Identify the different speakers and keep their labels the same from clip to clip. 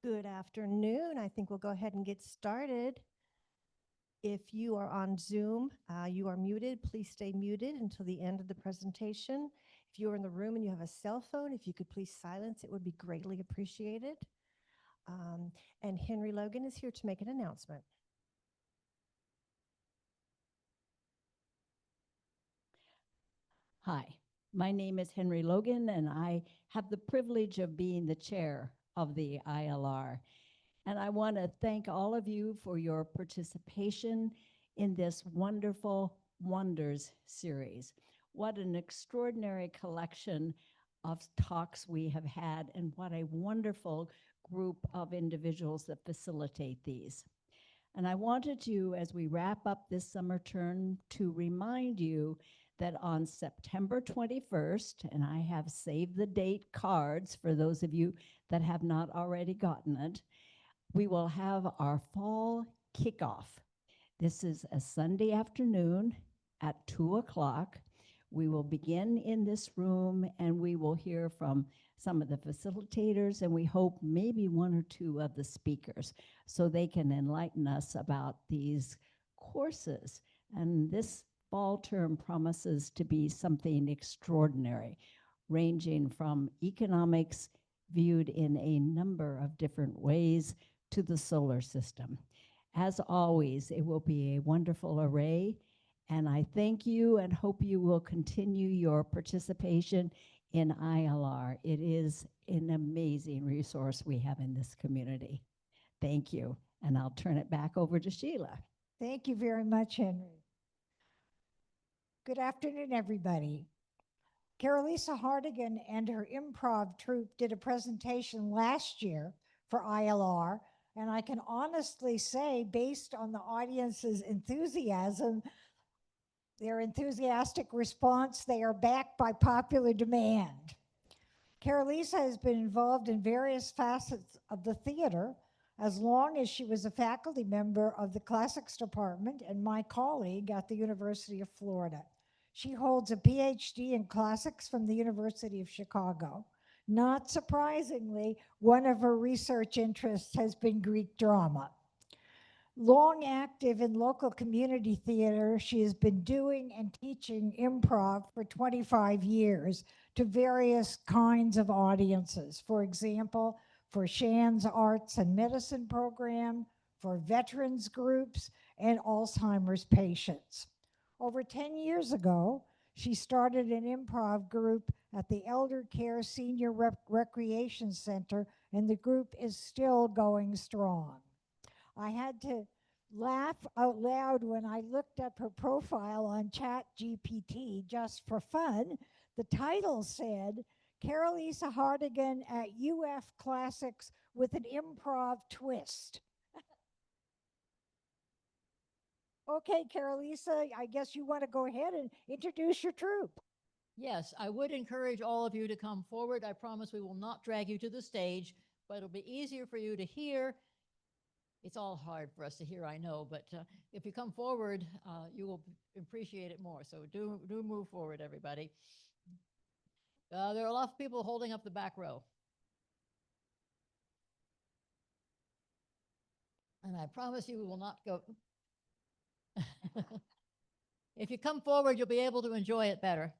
Speaker 1: Good afternoon. I think we'll go ahead and get started. If you are on Zoom, you are muted. Please stay muted until the end of the presentation. If you're in the room and you have a cell phone, if you could please silence, it would be greatly appreciated. And Henry Logan is here to make an announcement.
Speaker 2: Hi, my name is Henry Logan, and I have the privilege of being the chair of the ILR. And I want to thank all of you for your participation in this wonderful Wonders series. What an extraordinary collection of talks we have had, and what a wonderful group of individuals that facilitate these. And I wanted to, as we wrap up this summer term, to remind you that on September 21st, and I have saved the date cards for those of you that have not already gotten it, we will have our fall kickoff. This is a Sunday afternoon at 2 o'clock. We will begin in this room, and we will hear from some of the facilitators, and we hope maybe one or two of the speakers, so they can enlighten us about these courses. And this fall term promises to be something extraordinary, ranging from economics viewed in a number of different ways to the solar system. As always, it will be a wonderful array, and I thank you and hope you will continue your participation in ILR. It is an amazing resource we have in this community. Thank you, and I'll turn it back over to Sheila.
Speaker 3: Thank you very much, Henry. Good afternoon, everybody. Karelisa Hartigan and her improv troupe did a presentation last year for ILR, and I can honestly say, based on the audience's enthusiasm, their enthusiastic response, they are backed by popular demand. Karelisa has been involved in various facets of the theater as long as she was a faculty member of the classics department and my colleague at the University of Florida. She holds a PhD in classics from the University of Chicago. Not surprisingly, one of her research interests has been Greek drama. Long active in local community theater, she has been doing and teaching improv for 25 years to various kinds of audiences. For example, for Shands Arts and Medicine program, for veterans groups, and Alzheimer's patients. Over 10 years ago, she started an improv group at the Elder Care Senior Recreation Center, and the group is still going strong. I had to laugh out loud when I looked up her profile on ChatGPT just for fun. The title said, Karelisa Hartigan at UF Classics with an improv twist. Okay, Karelisa, I guess you want to go ahead and introduce your troupe.
Speaker 4: Yes, I would encourage all of you to come forward. I promise we will not drag you to the stage, but it'll be easier for you to hear. It's all hard for us to hear, I know, but if you come forward, you will appreciate it more. So do move forward, everybody. There are a lot of people holding up the back row. And I promise you we will not go. If you come forward, you'll be able to enjoy it better.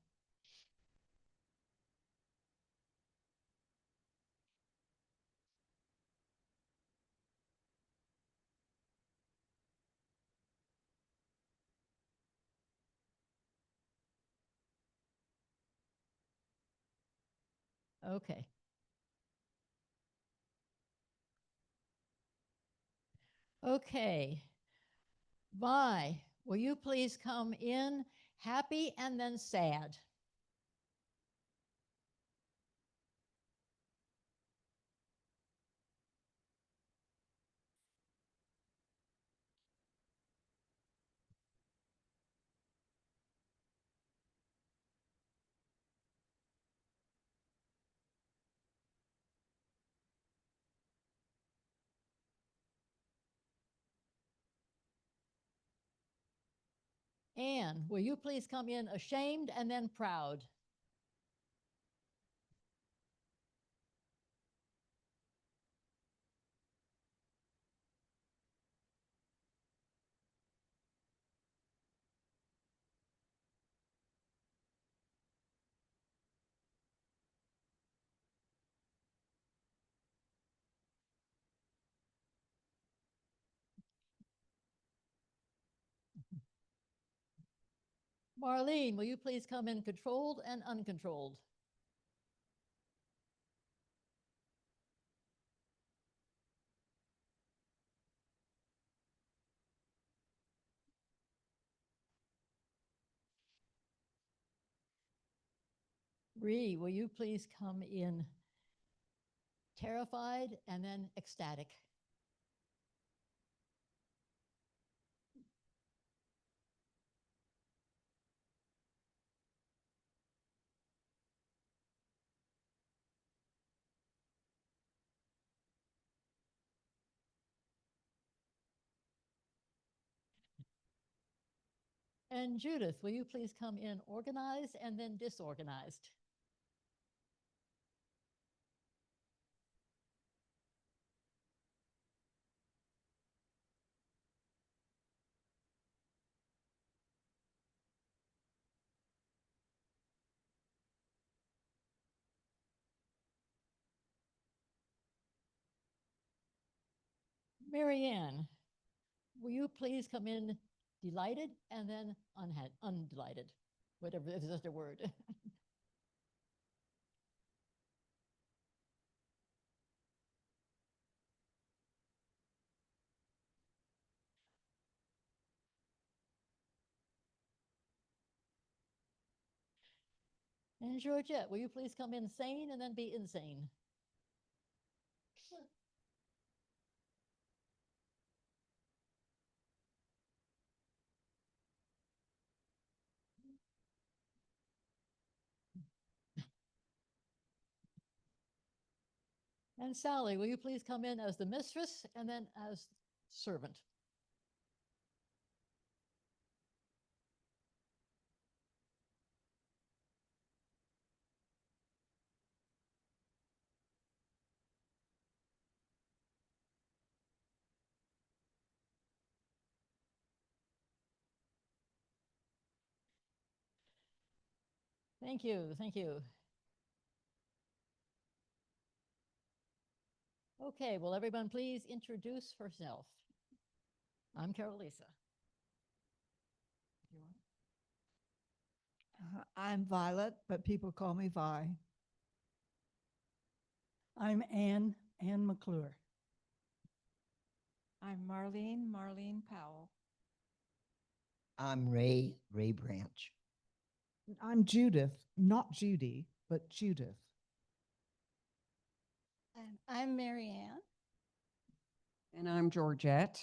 Speaker 4: Okay. Okay. Vi, will you please come in happy and then sad? Anne, will you please come in ashamed and then proud? Marlene, will you please come in controlled and uncontrolled? Ree, will you please come in terrified and then ecstatic? And Judith, will you please come in organized and then disorganized? Marianne, will you please come in delighted and then undelighted, whatever is such a word. And Georgette, will you please come in sane and then be insane? And Sally, will you please come in as the mistress and then as servant? Thank you, thank you. Okay, will everyone please introduce herself? I'm Karelisa.
Speaker 5: I'm Violet, but people call me Vi.
Speaker 2: I'm Ann McClure.
Speaker 5: I'm Marlene Powell.
Speaker 6: I'm Ray Branch.
Speaker 7: I'm Judith, not Judy, but Judith.
Speaker 5: And I'm Marianne.
Speaker 8: And I'm Georgette.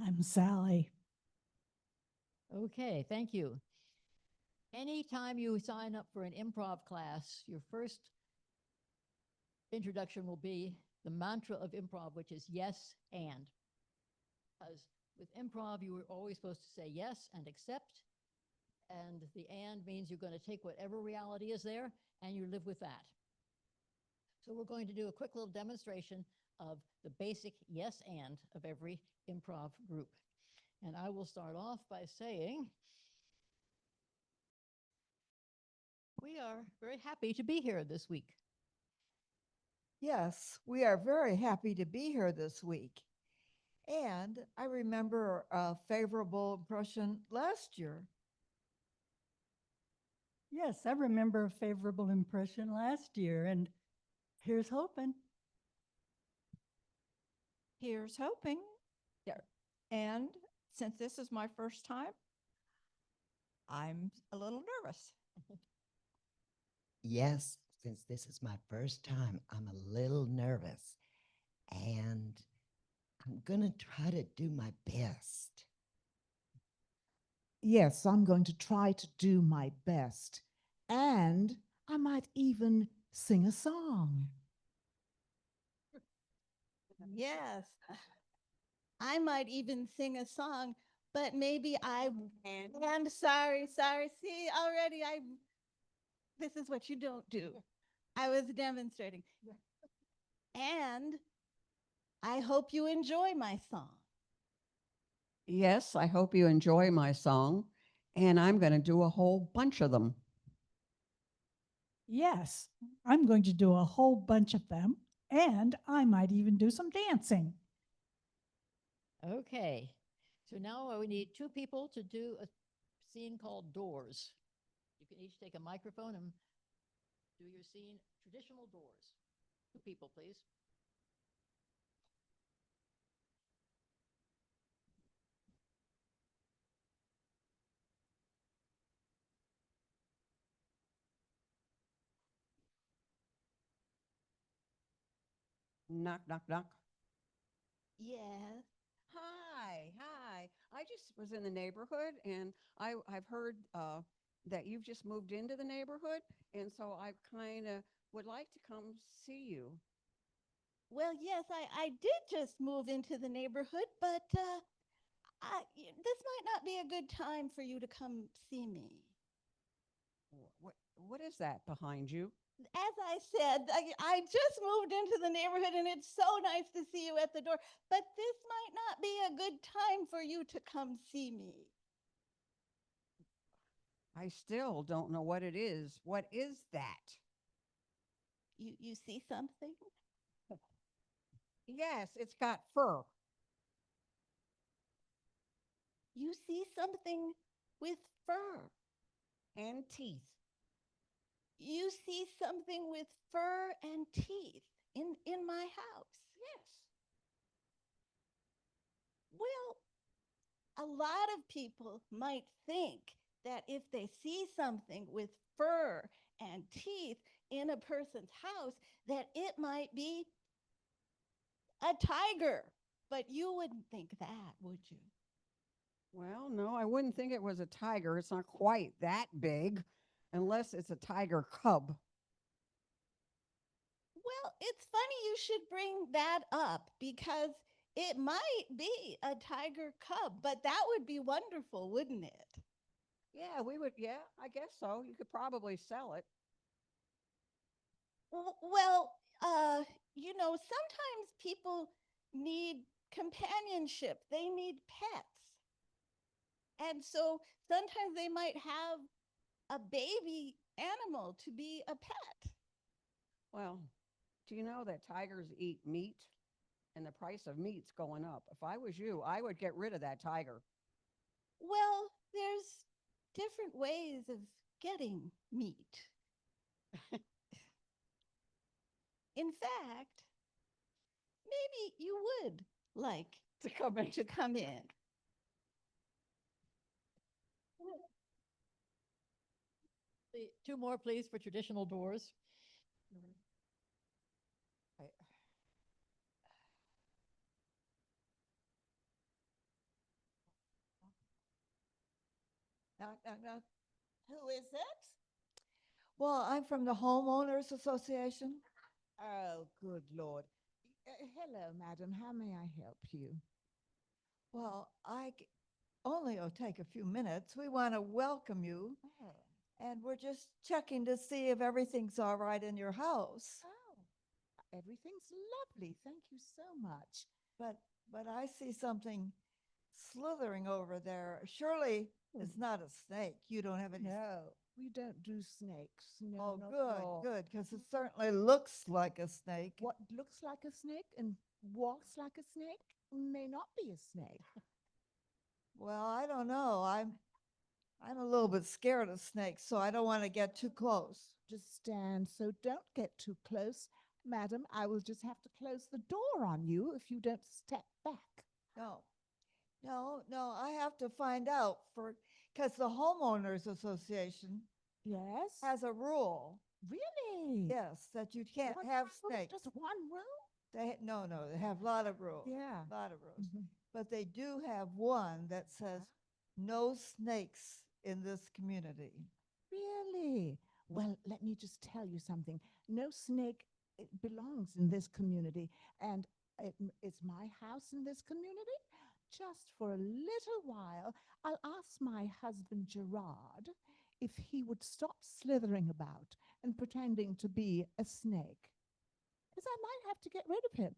Speaker 2: I'm Sally.
Speaker 4: Okay, thank you. Anytime you sign up for an improv class, your first introduction will be the mantra of improv, which is yes and. Because with improv, you were always supposed to say yes and accept. And the and means you're going to take whatever reality is there and you live with that. So we're going to do a quick little demonstration of the basic yes and of every improv group. And I will start off by saying, we are very happy to be here this week.
Speaker 5: Yes, we are very happy to be here this week. And I remember a favorable impression last year.
Speaker 2: Yes, I remember a favorable impression last year, and here's hoping.
Speaker 9: Here's hoping. There. And since this is my first time, I'm a little nervous.
Speaker 6: Yes, since this is my first time, I'm a little nervous. And I'm going to try to do my best.
Speaker 7: Yes, I'm going to try to do my best. And I might even sing a song.
Speaker 9: Yes. I might even sing a song, but maybe and sorry. See, already this is what you don't do. I was demonstrating. And I hope you enjoy my song.
Speaker 8: Yes, I hope you enjoy my song, and I'm going to do a whole bunch of them.
Speaker 10: Yes, I'm going to do a whole bunch of them, and I might even do some dancing.
Speaker 4: Okay, so now we need two people to do a scene called Doors. You can each take a microphone and do your scene, Traditional Doors. 2 people, please.
Speaker 8: Knock, knock, knock.
Speaker 9: Yes.
Speaker 8: Hi. I just was in the neighborhood and I've heard that you've just moved into the neighborhood. And so I kind of would like to come see you.
Speaker 9: Well, yes, I did just move into the neighborhood, but this might not be a good time for you to come see me.
Speaker 8: What is that behind you?
Speaker 9: As I said, I just moved into the neighborhood and it's so nice to see you at the door, but this might not be a good time for you to come see me.
Speaker 8: I still don't know what it is. What is that?
Speaker 9: You see something?
Speaker 8: Yes, it's got fur.
Speaker 9: You see something with fur.
Speaker 8: And teeth.
Speaker 9: You see something with fur and teeth in my house.
Speaker 8: Yes.
Speaker 9: Well, a lot of people might think that if they see something with fur and teeth in a person's house, that it might be a tiger. But you wouldn't think that, would you?
Speaker 8: Well, no, I wouldn't think it was a tiger. It's not quite that big, unless it's a tiger cub.
Speaker 9: Well, it's funny you should bring that up because it might be a tiger cub, but that would be wonderful, wouldn't it?
Speaker 8: Yeah, I guess so. You could probably sell it.
Speaker 9: Well, sometimes people need companionship. They need pets. And so sometimes they might have a baby animal to be a pet.
Speaker 8: Well, do you know that tigers eat meat? And the price of meat's going up. If I was you, I would get rid of that tiger.
Speaker 9: Well, there's different ways of getting meat. In fact, maybe you would like
Speaker 8: To come in.
Speaker 9: to come in.
Speaker 4: The 2 more, please, for Traditional Doors.
Speaker 5: Knock, knock, knock.
Speaker 9: Who is it?
Speaker 5: Well, I'm from the Homeowners Association.
Speaker 7: Oh, good Lord. Hello, madam. How may I help you?
Speaker 5: Well, only it'll take a few minutes. We want to welcome you,
Speaker 7: Oh.
Speaker 5: and we're just checking to see if everything's all right in your house.
Speaker 7: Oh, everything's lovely. Thank you so much.
Speaker 5: But I see something slithering over there. Surely it's not a snake. You don't have any.
Speaker 7: No, we don't do snakes. No,
Speaker 5: Oh,
Speaker 7: not at
Speaker 5: good,
Speaker 7: all.
Speaker 5: good, because it certainly looks like a snake.
Speaker 7: What looks like a snake and walks like a snake may not be a snake.
Speaker 5: Well, I don't know. I'm a little bit scared of snakes, so I don't want to get too close.
Speaker 7: Just stand, so don't get too close. Madam, I will just have to close the door on you if you don't step back.
Speaker 5: No, I have to find out because the Homeowners Association
Speaker 7: Yes?
Speaker 5: has a rule.
Speaker 7: Really?
Speaker 5: Yes, that you can't
Speaker 7: One
Speaker 5: have
Speaker 7: rule?
Speaker 5: snakes.
Speaker 7: Just one rule?
Speaker 5: No, they have a lot of rules.
Speaker 7: Yeah.
Speaker 5: A lot of rules.
Speaker 7: Mhm.
Speaker 5: But they do have one that says no snakes in this community.
Speaker 7: Really? Well, let me just tell you something. No snake belongs in this community, and it's my house in this community. Just for a little while, I'll ask my husband Gerard if he would stop slithering about and pretending to be a snake, because I might have to get rid of him.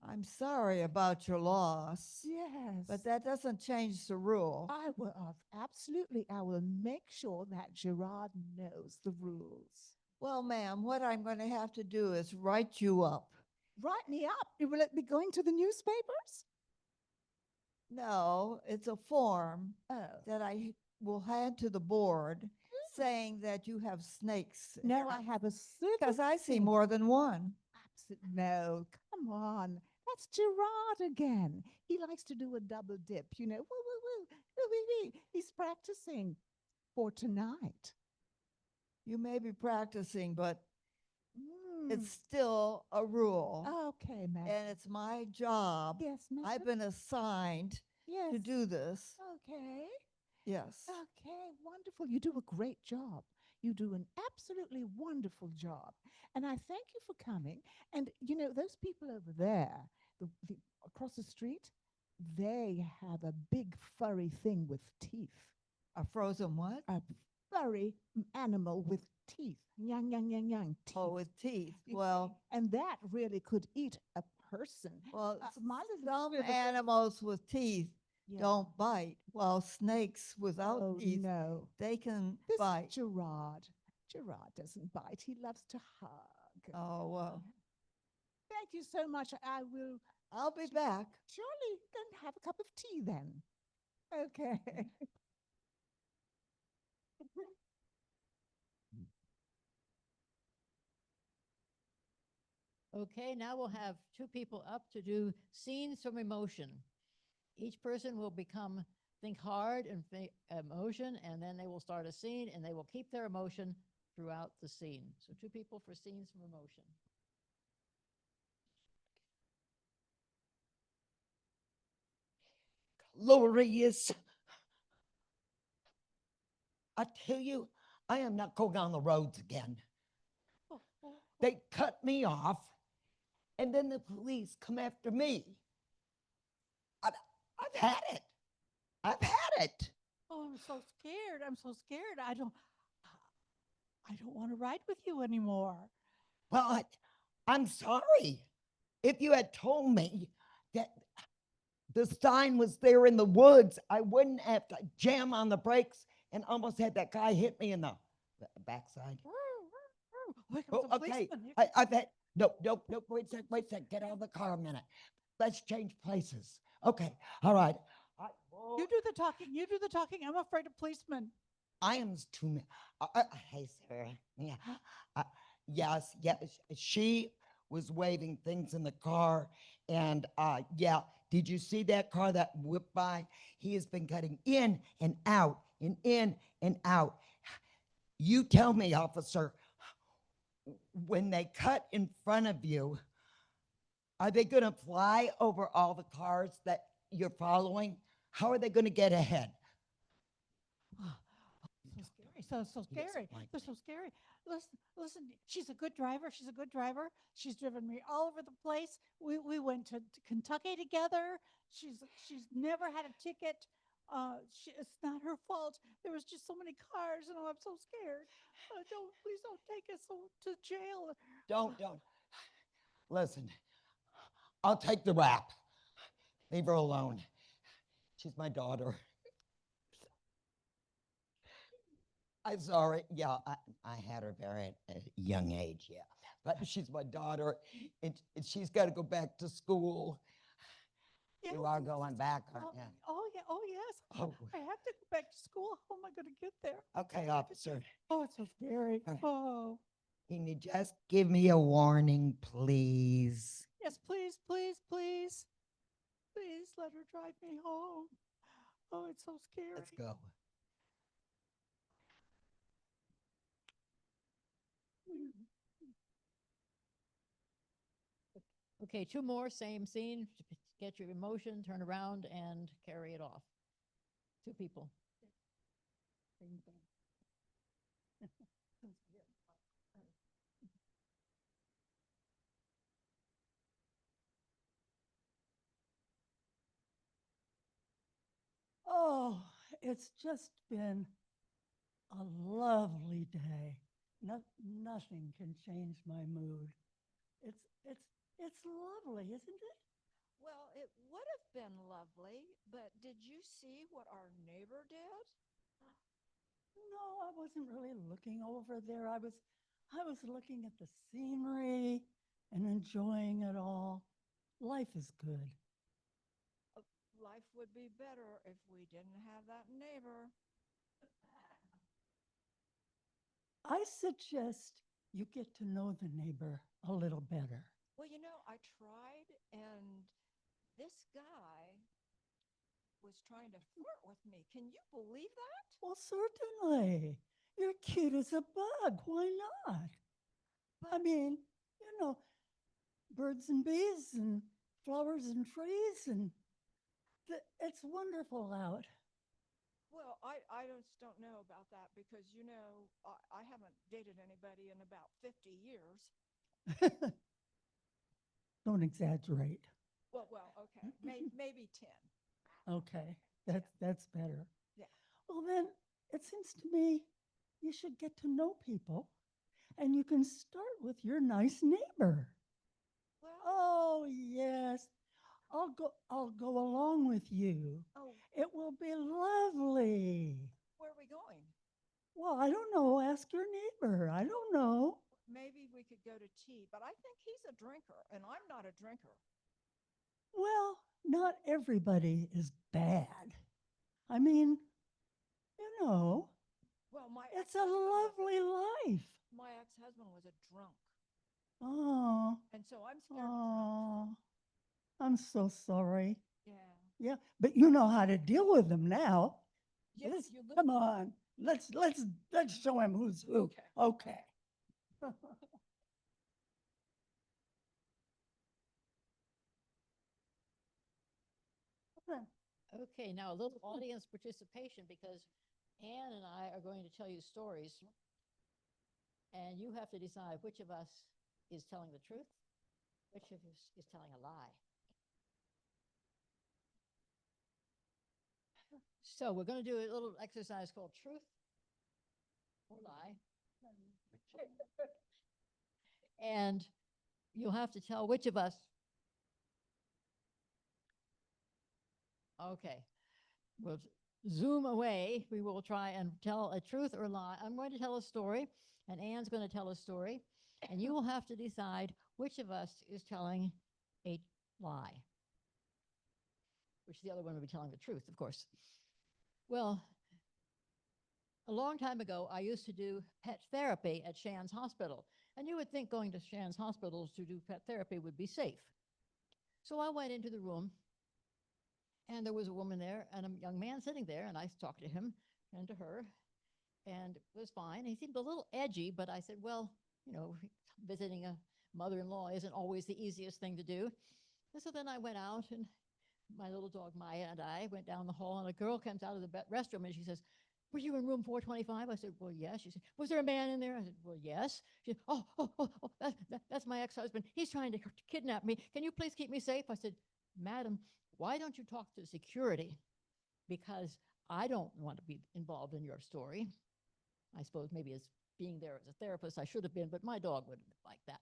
Speaker 5: I'm sorry about your loss.
Speaker 7: Yes.
Speaker 5: But that doesn't change the rule.
Speaker 7: I will, absolutely. I will make sure that Gerard knows the rules.
Speaker 5: Well, ma'am, what I'm going to have to do is write you up.
Speaker 7: Write me up. Will it be going to the newspapers?
Speaker 5: No, it's a form
Speaker 7: Oh.
Speaker 5: that I will hand to the board saying that you have snakes.
Speaker 7: No, I have a super.
Speaker 5: Because I see
Speaker 7: thing.
Speaker 5: more than one.
Speaker 7: No, come on. That's Gerard again. He likes to do a double dip, you know. Woo, woo, woo, woo, woo, woo. He's practicing for tonight.
Speaker 5: You may be practicing, but
Speaker 7: Mm.
Speaker 5: it's still a rule.
Speaker 7: Okay, ma'am.
Speaker 5: And it's my job.
Speaker 7: Yes, ma'am.
Speaker 5: I've been assigned
Speaker 7: yes.
Speaker 5: to do this.
Speaker 7: Okay.
Speaker 5: Yes.
Speaker 7: Okay, wonderful. You do a great job. You do an absolutely wonderful job. And I thank you for coming. And you know, those people over there, the across the street, they have a big furry thing with teeth.
Speaker 5: A frozen what?
Speaker 7: A furry animal with teeth. Yang, yang, yang, yang. Teeth.
Speaker 5: Oh, with teeth.
Speaker 7: You see?
Speaker 5: Well,
Speaker 7: And that really could eat a person.
Speaker 5: well,
Speaker 7: My little
Speaker 5: some
Speaker 7: bit of a-
Speaker 5: animals with teeth
Speaker 7: Yeah.
Speaker 5: don't bite, while snakes without
Speaker 7: Oh,
Speaker 5: teeth,
Speaker 7: no.
Speaker 5: they can
Speaker 7: This
Speaker 5: bite.
Speaker 7: Gerard. Gerard doesn't bite. He loves to hug.
Speaker 5: Oh, well,
Speaker 7: Thank you so much. I will
Speaker 5: I'll be back.
Speaker 7: surely then have a cup of tea then. Okay.
Speaker 4: Okay, now we'll have two people up to do scenes from emotion. Each person will think hard and emotion, and then they will start a scene, and they will keep their emotion throughout the scene. So two people for scenes from emotion.
Speaker 6: Glorious. I tell you, I am not going on the roads again. They cut me off, and then the police come after me. I've had it. I've had it.
Speaker 10: Oh, I'm so scared. I'm so scared. I don't want to ride with you anymore.
Speaker 6: Well, I'm sorry. If you had told me that the sign was there in the woods, I wouldn't have to jam on the brakes and almost had that guy hit me in the backside.
Speaker 10: Here
Speaker 6: Oh,
Speaker 10: comes the
Speaker 6: okay.
Speaker 10: policeman.
Speaker 6: I've had, no, wait a sec, get out of the car a minute. Let's change places. Okay, all right.
Speaker 10: You do the talking. You do the talking. I'm afraid of policemen.
Speaker 6: I am too. Hey, Sarah. Yeah. Yes. She was waving things in the car, and yeah. Did you see that car that whipped by? He has been cutting in and out, and in and out. You tell me, officer. When they cut in front of you, are they going to fly over all the cars that you're following? How are they going to get ahead?
Speaker 10: So scary. So
Speaker 6: He doesn't
Speaker 10: scary.
Speaker 6: like
Speaker 10: They're so scary. Listen. She's a good driver. She's a good driver. She's driven me all over the place. We went to Kentucky together. She's never had a ticket. It's not her fault. There was just so many cars, and I'm so scared. Please don't take us to jail.
Speaker 6: Don't. Listen, I'll take the rap. Leave her alone. She's my daughter. I'm sorry. Yeah, I had her very at a young age, yeah. But she's my daughter, and she's got to go back to school. You are going back, aren't you?
Speaker 10: Oh yes.
Speaker 6: Oh.
Speaker 10: I have to go back to school. How am I going to get there?
Speaker 6: Okay, officer.
Speaker 10: Oh, it's so scary.
Speaker 6: All right.
Speaker 10: Oh.
Speaker 6: Can you just give me a warning, please?
Speaker 10: Yes, please. Please let her drive me home. Oh, it's so scary.
Speaker 6: Let's go.
Speaker 4: Okay, two more, same scene. Get your emotion, turn around, and carry it off. Two people.
Speaker 11: Oh, it's just been a lovely day. Nothing can change my mood. It's lovely, isn't it?
Speaker 12: Well, it would have been lovely, but did you see what our neighbor did?
Speaker 11: No, I wasn't really looking over there. I was looking at the scenery and enjoying it all. Life is good.
Speaker 12: Life would be better if we didn't have that neighbor.
Speaker 11: I suggest you get to know the neighbor a little better.
Speaker 12: Well, I tried, and this guy was trying to flirt with me. Can you believe that?
Speaker 11: Well, certainly. You're cute as a bug. Why not? I
Speaker 12: But
Speaker 11: mean, you know, birds and bees and flowers and trees, and it's wonderful out.
Speaker 12: well, I just don't know about that because I haven't dated anybody in about 50 years.
Speaker 11: Don't exaggerate.
Speaker 12: Well, okay, maybe 10.
Speaker 11: Okay, that's better.
Speaker 12: Yeah.
Speaker 11: Well, then it seems to me you should get to know people, and you can start with your nice neighbor.
Speaker 12: Well,
Speaker 11: Oh, yes. I'll go along with you.
Speaker 12: oh,
Speaker 11: It will be lovely.
Speaker 12: where are we going?
Speaker 11: Well, I don't know. Ask your neighbor. I don't know.
Speaker 12: Maybe we could go to tea, but I think he's a drinker, and I'm not a drinker.
Speaker 11: Well, not everybody is bad. I mean, you know,
Speaker 12: Well,
Speaker 11: it's a lovely life.
Speaker 12: my ex-husband was a drunk,
Speaker 11: Oh,
Speaker 12: and so I'm scared of drunks.
Speaker 11: oh, I'm so sorry.
Speaker 12: Yeah.
Speaker 11: Yeah, but you know how to deal with them now.
Speaker 12: Yes,
Speaker 11: Let's-
Speaker 12: you look.
Speaker 11: Come on, let's show him who's who.
Speaker 12: Okay.
Speaker 11: Okay.
Speaker 4: Okay, now a little audience participation because Anne and I are going to tell you stories. And you have to decide which of us is telling the truth, which of us is telling a lie. So we're going to do a little exercise called truth or lie. And you'll have to tell which of us. Okay. We'll zoom away. We will try and tell a truth or lie. I'm going to tell a story, and Anne's going to tell a story, and you will have to decide which of us is telling a lie, which the other one will be telling the truth, of course. Well, a long time ago, I used to do pet therapy at Shands Hospital, and you would think going to Shands Hospital to do pet therapy would be safe. So I went into the room, and there was a woman there and a young man sitting there, and I talked to him and to her, and it was fine. He seemed a little edgy, but I said, well, visiting a mother-in-law isn't always the easiest thing to do. And so then I went out, and my little dog Maya and I went down the hall, and a girl comes out of the restroom, and she says, were you in room 425? I said, well, yes. She said, was there a man in there? I said, well, yes. She said, oh, that's my ex-husband. He's trying to kidnap me. Can you please keep me safe? I said, madam, why don't you talk to security? Because I don't want to be involved in your story. I suppose maybe as being there as a therapist, I should have been, but my dog wouldn't like that.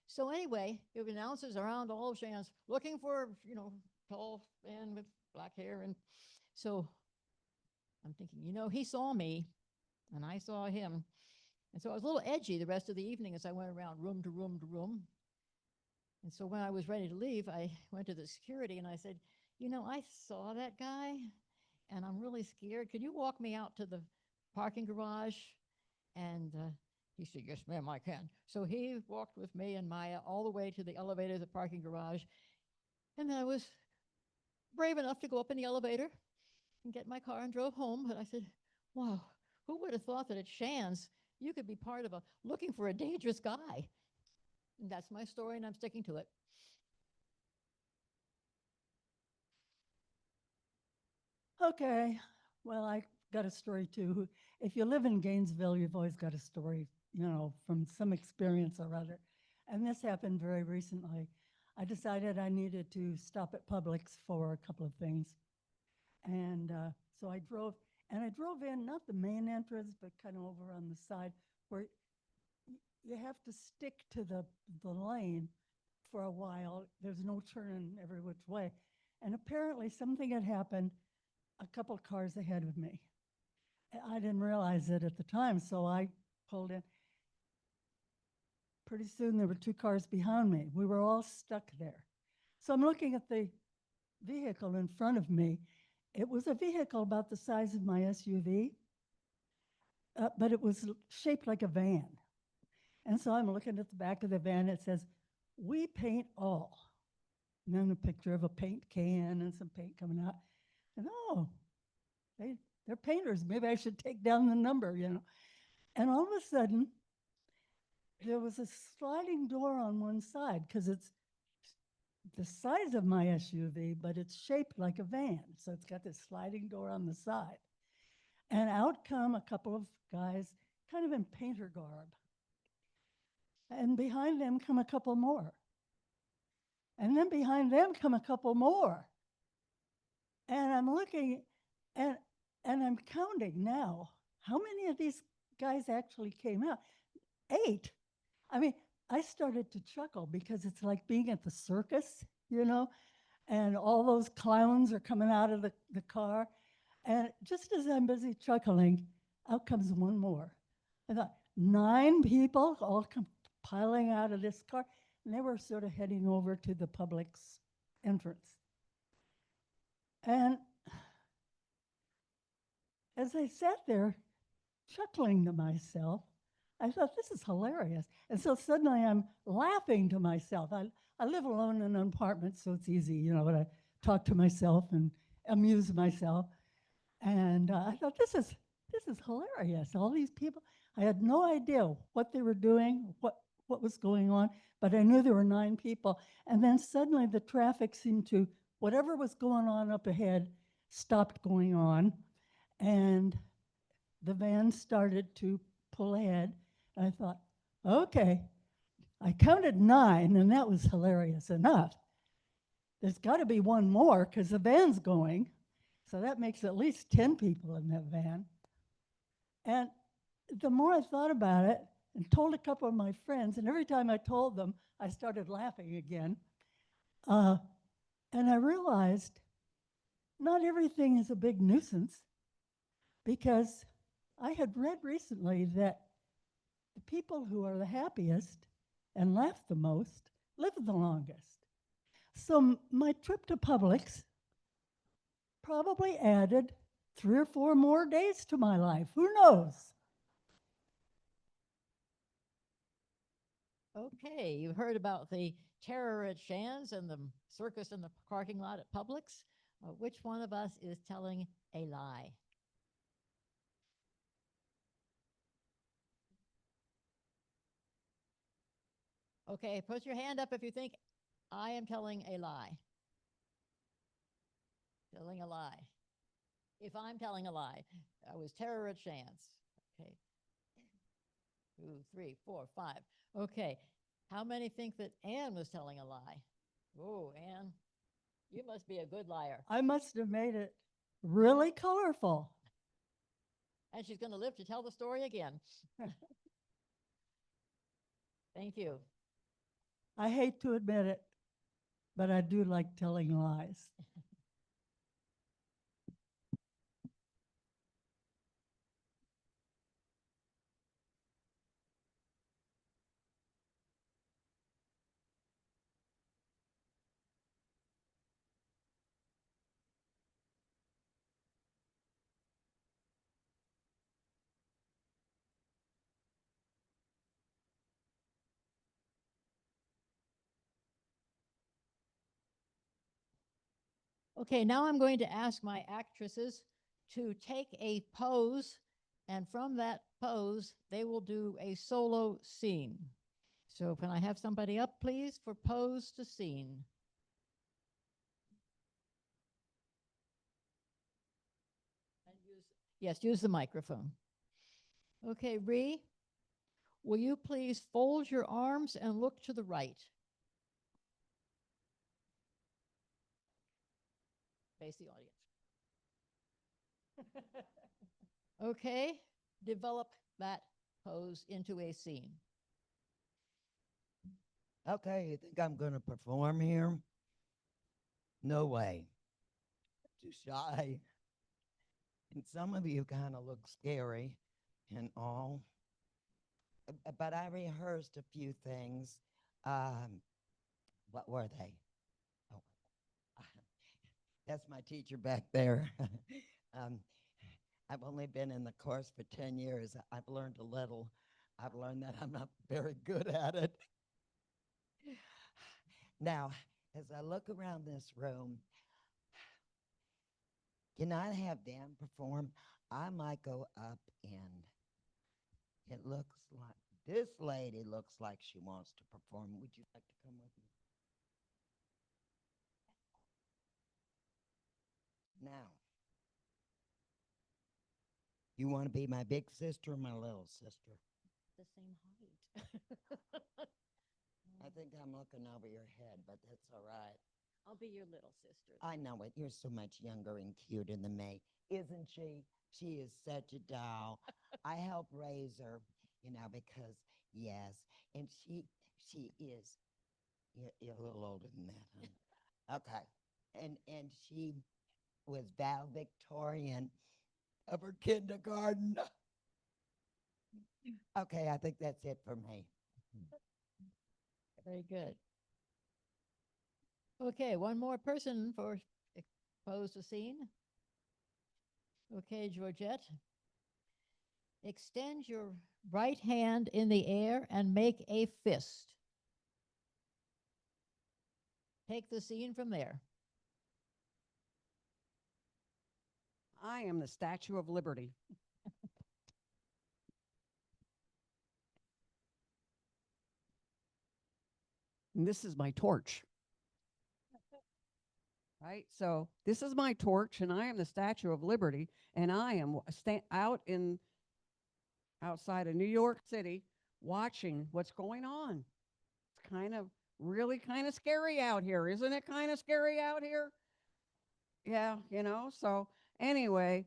Speaker 4: So anyway, it announces around all of Shands looking for, tall man with black hair. And so I'm thinking, he saw me and I saw him. And so I was a little edgy the rest of the evening as I went around room to room to room. And so when I was ready to leave, I went to the security and I said, I saw that guy and I'm really scared. Could you walk me out to the parking garage? And he said, yes, ma'am, I can. So he walked with me and Maya all the way to the elevator, the parking garage. And then I was brave enough to go up in the elevator and get my car and drove home. But I said, wow, who would have thought that at Shands you could be part of looking for a dangerous guy? And that's my story, and I'm sticking to it.
Speaker 11: Okay. Well, I got a story too. If you live in Gainesville, you've always got a story, from some experience or other. And this happened very recently. I decided I needed to stop at Publix for a couple of things. And so I drove in, not the main entrance, but kind of over on the side where you have to stick to the lane for a while. There's no turning every which way. And apparently something had happened a couple of cars ahead of me. I didn't realize it at the time, so I pulled in. Pretty soon there were two cars behind me. We were all stuck there. So I'm looking at the vehicle in front of me. It was a vehicle about the size of my SUV. but it was shaped like a van. And so I'm looking at the back of the van. It says, "We paint all." And then a picture of a paint can and some paint coming out. And they're painters. Maybe I should take down the number, you know. And all of a sudden, there was a sliding door on one side because it's the size of my SUV, but it's shaped like a van. So it's got this sliding door on the side. And out come a couple of guys, kind of in painter garb. And behind them come a couple more. And then behind them come a couple more. And I'm looking and I'm counting now. How many of these guys actually came out? 8. I mean, I started to chuckle because it's like being at the circus, you know, and all those clowns are coming out of the car. And just as I'm busy chuckling, out comes one more. I thought, 9 people all come piling out of this car. And they were sort of heading over to the public's entrance. And as I sat there chuckling to myself, I thought, this is hilarious. And so suddenly I'm laughing to myself. I live alone in an apartment, so it's easy, you know, but I talk to myself and amuse myself. And I thought, this is hilarious. All these people, I had no idea what they were doing, what was going on, but I knew there were 9 people. And then suddenly the traffic seemed to, whatever was going on up ahead, stopped going on. And the van started to pull ahead. And I thought, okay, I counted 9, and that was hilarious enough. There's got to be one more because the van's going. So that makes at least 10 people in that van. And the more I thought about it and told a couple of my friends, and every time I told them, I started laughing again. And I realized not everything is a big nuisance, because I had read recently that the people who are the happiest and laugh the most live the longest. So my trip to Publix probably added 3 or 4 more days to my life. Who knows?
Speaker 4: Okay, you heard about the terror at Shands and the circus in the parking lot at Publix. Which one of us is telling a lie? Okay, put your hand up if you think I am telling a lie. Telling a lie. If I'm telling a lie, I was terror at Shands. Okay. 2, 3, 4, 5. Okay. How many think that Anne was telling a lie? Oh, Anne, you must be a good liar.
Speaker 11: I must have made it really colorful.
Speaker 4: And she's going to live to tell the story again. Thank you.
Speaker 11: I hate to admit it, but I do like telling lies.
Speaker 4: Okay, now I'm going to ask my actresses to take a pose, and from that pose, they will do a solo scene. So can I have somebody up, please, for pose to scene? And use the microphone. Okay, Ree, will you please fold your arms and look to the right? Face the audience. Okay, develop that pose into a scene.
Speaker 6: Okay, you think I'm going to perform here? No way. Too shy. And some of you kind of look scary and all. But I rehearsed a few things. What were they? Oh, that's my teacher back there. I've only been in the course for 10 years. I've learned a little. I've learned that I'm not very good at it. Now, as I look around this room, can I have Dan perform? I might go up and it looks like this lady looks like she wants to perform. Would you like to come with me? Now, you want to be my big sister or my little sister?
Speaker 4: The same height.
Speaker 6: I think I'm looking over your head, but that's all right.
Speaker 4: I'll be your little sister.
Speaker 6: I know it. You're so much younger and cuter than me, isn't she? She is such a doll. I help raise her, because yes, and she is. You're a little older than that, huh? Okay, and she was valedictorian of her kindergarten. Okay, I think that's it for me.
Speaker 4: Very good. Okay, one more person for pose the scene. Okay, Georgette. Extend your right hand in the air and make a fist. Take the scene from there.
Speaker 8: I am the Statue of Liberty. And this is my torch. Right? So this is my torch, and I am the Statue of Liberty, and I am outside of New York City watching what's going on. It's really kind of scary out here. Isn't it kind of scary out here? Yeah, so anyway,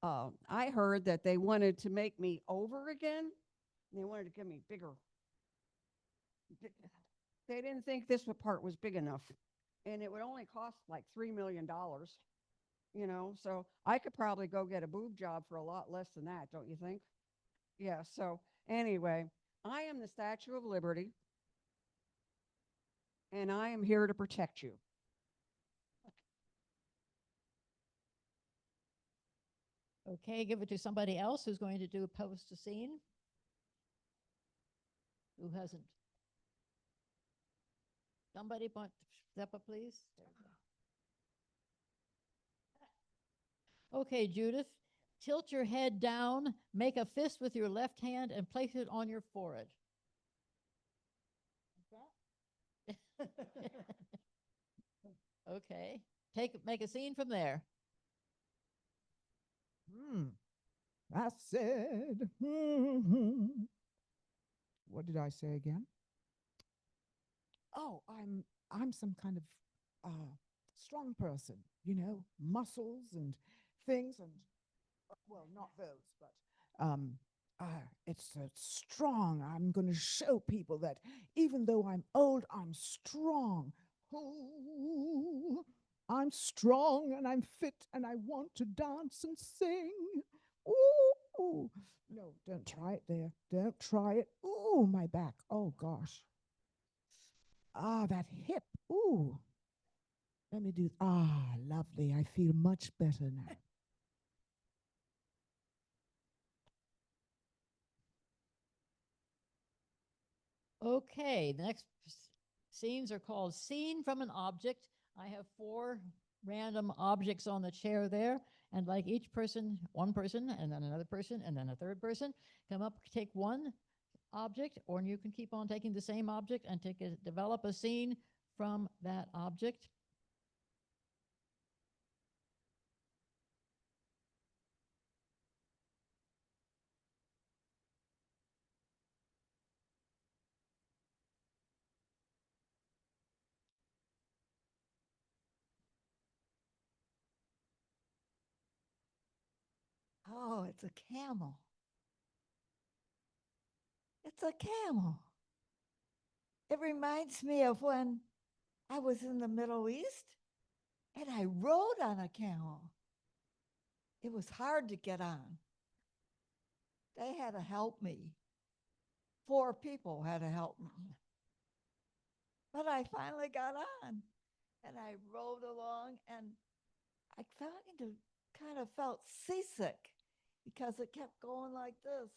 Speaker 8: I heard that they wanted to make me over again. They wanted to give me bigger. They didn't think this part was big enough, and it would only cost like $3 million, so I could probably go get a boob job for a lot less than that, don't you think? Yeah, so anyway, I am the Statue of Liberty, and I am here to protect you.
Speaker 4: Okay, give it to somebody else who's going to do post a scene. Who hasn't? Somebody step up, please. Okay, Judith, tilt your head down, make a fist with your left hand, and place it on your forehead. Okay, make a scene from there.
Speaker 7: I said, what did I say again? Oh, I'm some kind of strong person, muscles and things, and well, not those, but it's strong. I'm going to show people that even though I'm old, I'm strong. Ooh, I'm strong and I'm fit and I want to dance and sing. Ooh, no, don't try it there. Don't try it. Ooh, my back. Oh, gosh. Ah, that hip. Ooh. Let me do. Lovely. I feel much better now.
Speaker 4: Okay, the next scenes are called Scene from an Object. I have 4 random objects on the chair there, and like each person, one person, and then another person, and then a third person, come up, take one object, or you can keep on taking the same object and develop a scene from that object.
Speaker 12: Oh, it's a camel. It's a camel. It reminds me of when I was in the Middle East and I rode on a camel. It was hard to get on. They had to help me. 4 people had to help me. But I finally got on and I rode along and I kind of felt seasick. because it kept going like this,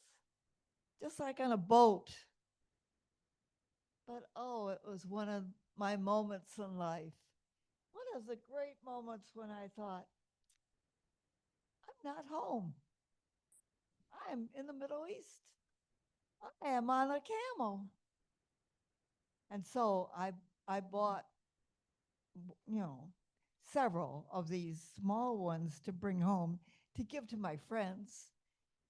Speaker 12: just like on a boat. But oh, it was one of my moments in life. One of the great moments when I thought, I'm not home. I'm in the Middle East. I am on a camel. And so I bought, several of these small ones to bring home to give to my friends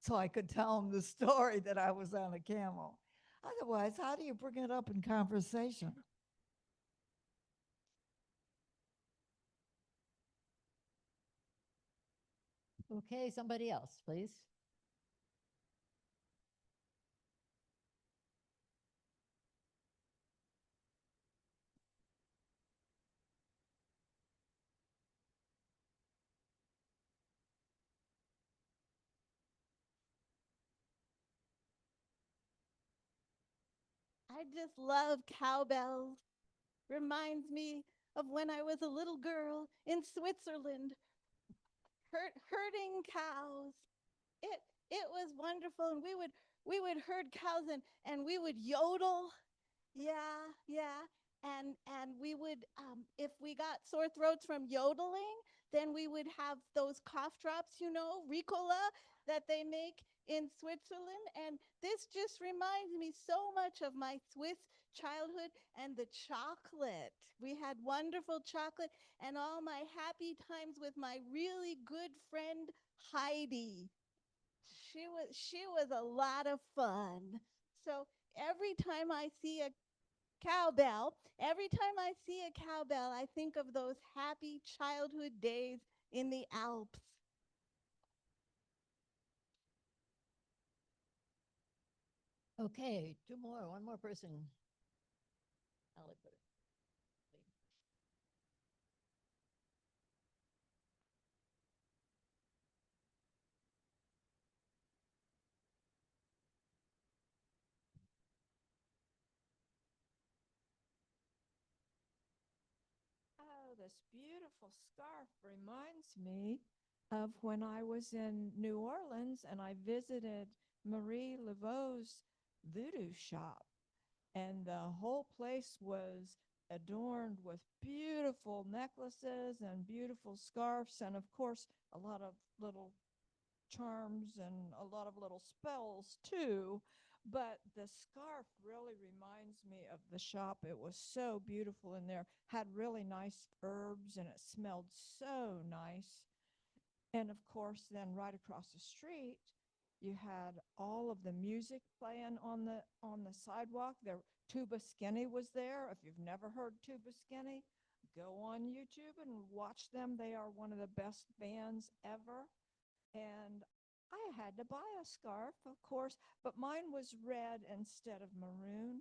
Speaker 12: so I could tell them the story that I was on a camel. Otherwise, how do you bring it up in conversation?
Speaker 4: Okay, somebody else, please.
Speaker 9: I just love cowbells. Reminds me of when I was a little girl in Switzerland, herding cows. It it was wonderful, and we would herd cows, and we would yodel. Yeah, yeah. And we would, if we got sore throats from yodeling, then we would have those cough drops, Ricola, that they make in Switzerland. And this just reminds me so much of my Swiss childhood and the chocolate. We had wonderful chocolate and all my happy times with my really good friend Heidi. She was a lot of fun. So every time I see a cowbell, every time I see a cowbell, I think of those happy childhood days in the Alps.
Speaker 4: Okay, two more, one more person. I'll put it.
Speaker 13: Oh, this beautiful scarf reminds me of when I was in New Orleans and I visited Marie Laveau's voodoo shop. And the whole place was adorned with beautiful necklaces and beautiful scarves, and of course, a lot of little charms and a lot of little spells too. But the scarf really reminds me of the shop. It was so beautiful in there, had really nice herbs, and it smelled so nice. And of course, then right across the street, you had all of the music playing on the sidewalk. There, Tuba Skinny was there. If you've never heard Tuba Skinny, go on YouTube and watch them. They are one of the best bands ever. And I had to buy a scarf, of course, but mine was red instead of maroon.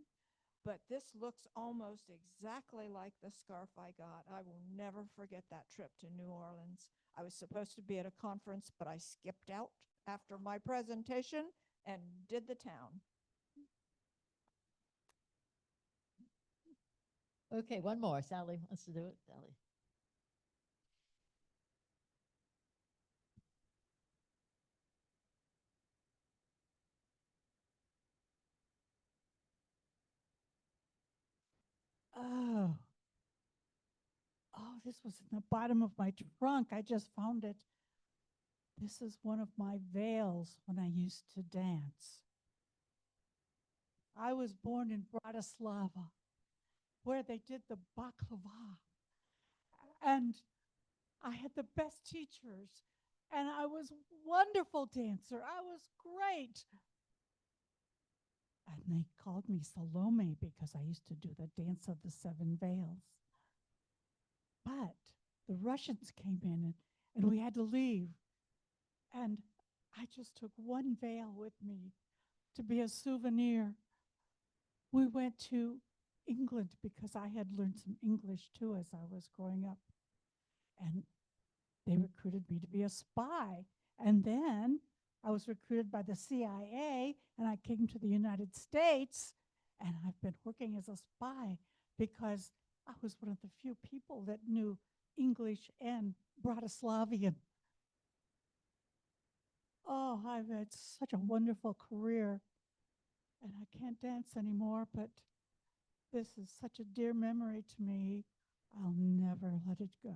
Speaker 13: But this looks almost exactly like the scarf I got. I will never forget that trip to New Orleans. I was supposed to be at a conference, but I skipped out after my presentation and did the town.
Speaker 4: Okay, one more. Sally wants to do it. Sally.
Speaker 10: Oh. Oh, this was in the bottom of my trunk. I just found it. This is one of my veils when I used to dance. I was born in Bratislava, where they did the baklava. And I had the best teachers, and I was a wonderful dancer. I was great. And they called me Salome because I used to do the dance of the seven veils. But the Russians came in and we had to leave. And I just took one veil with me to be a souvenir. We went to England because I had learned some English too as I was growing up. And they recruited me to be a spy. And then I was recruited by the CIA and I came to the United States, and I've been working as a spy because I was one of the few people that knew English and Bratislavian. Oh, I've had such a wonderful career, and I can't dance anymore, but this is such a dear memory to me. I'll never let it go.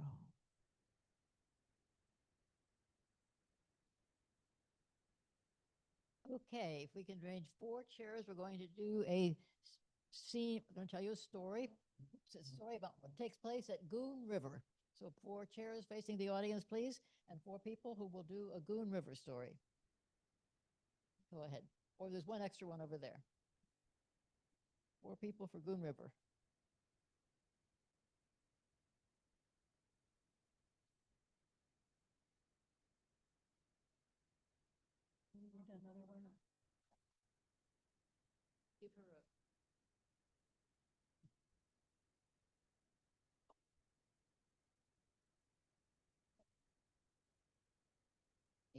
Speaker 4: Okay, if we can arrange 4 chairs, we're going to do a scene. I'm going to tell you a story. It's a story about what takes place at Goon River. So 4 chairs facing the audience, please, and 4 people who will do a Goon River story. Go ahead. Or there's one extra one over there. 4 people for Goon River. Give her a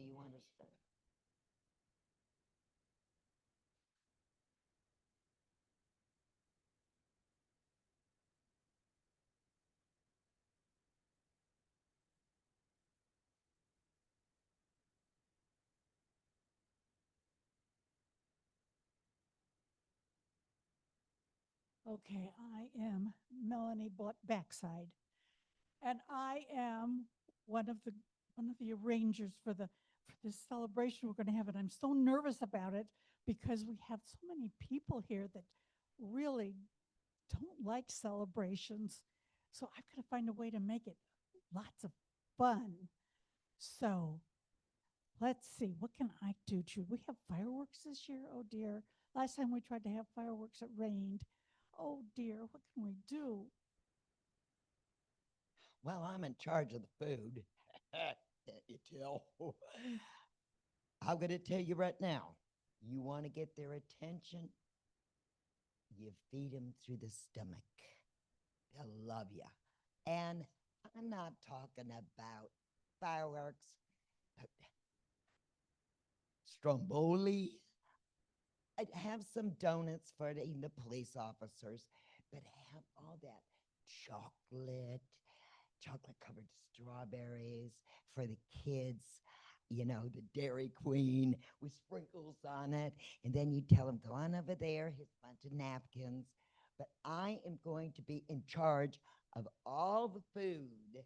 Speaker 6: You want to start?
Speaker 10: Okay, I am Melanie Backside, and I am one of the arrangers for this celebration we're going to have, and I'm so nervous about it because we have so many people here that really don't like celebrations. So I've got to find a way to make it lots of fun. So let's see, what can I do? Should we have fireworks this year? Oh dear. Last time we tried to have fireworks, it rained. Oh dear, what can we do?
Speaker 6: Well, I'm in charge of the food. You tell. I'm going to tell you right now. You want to get their attention? You feed them through the stomach. They'll love you. And I'm not talking about fireworks, but stromboli. I'd have some donuts for the police officers, but have all that chocolate covered strawberries for the kids, the Dairy Queen with sprinkles on it. And then you tell them, go on over there, here's a bunch of napkins. But I am going to be in charge of all the food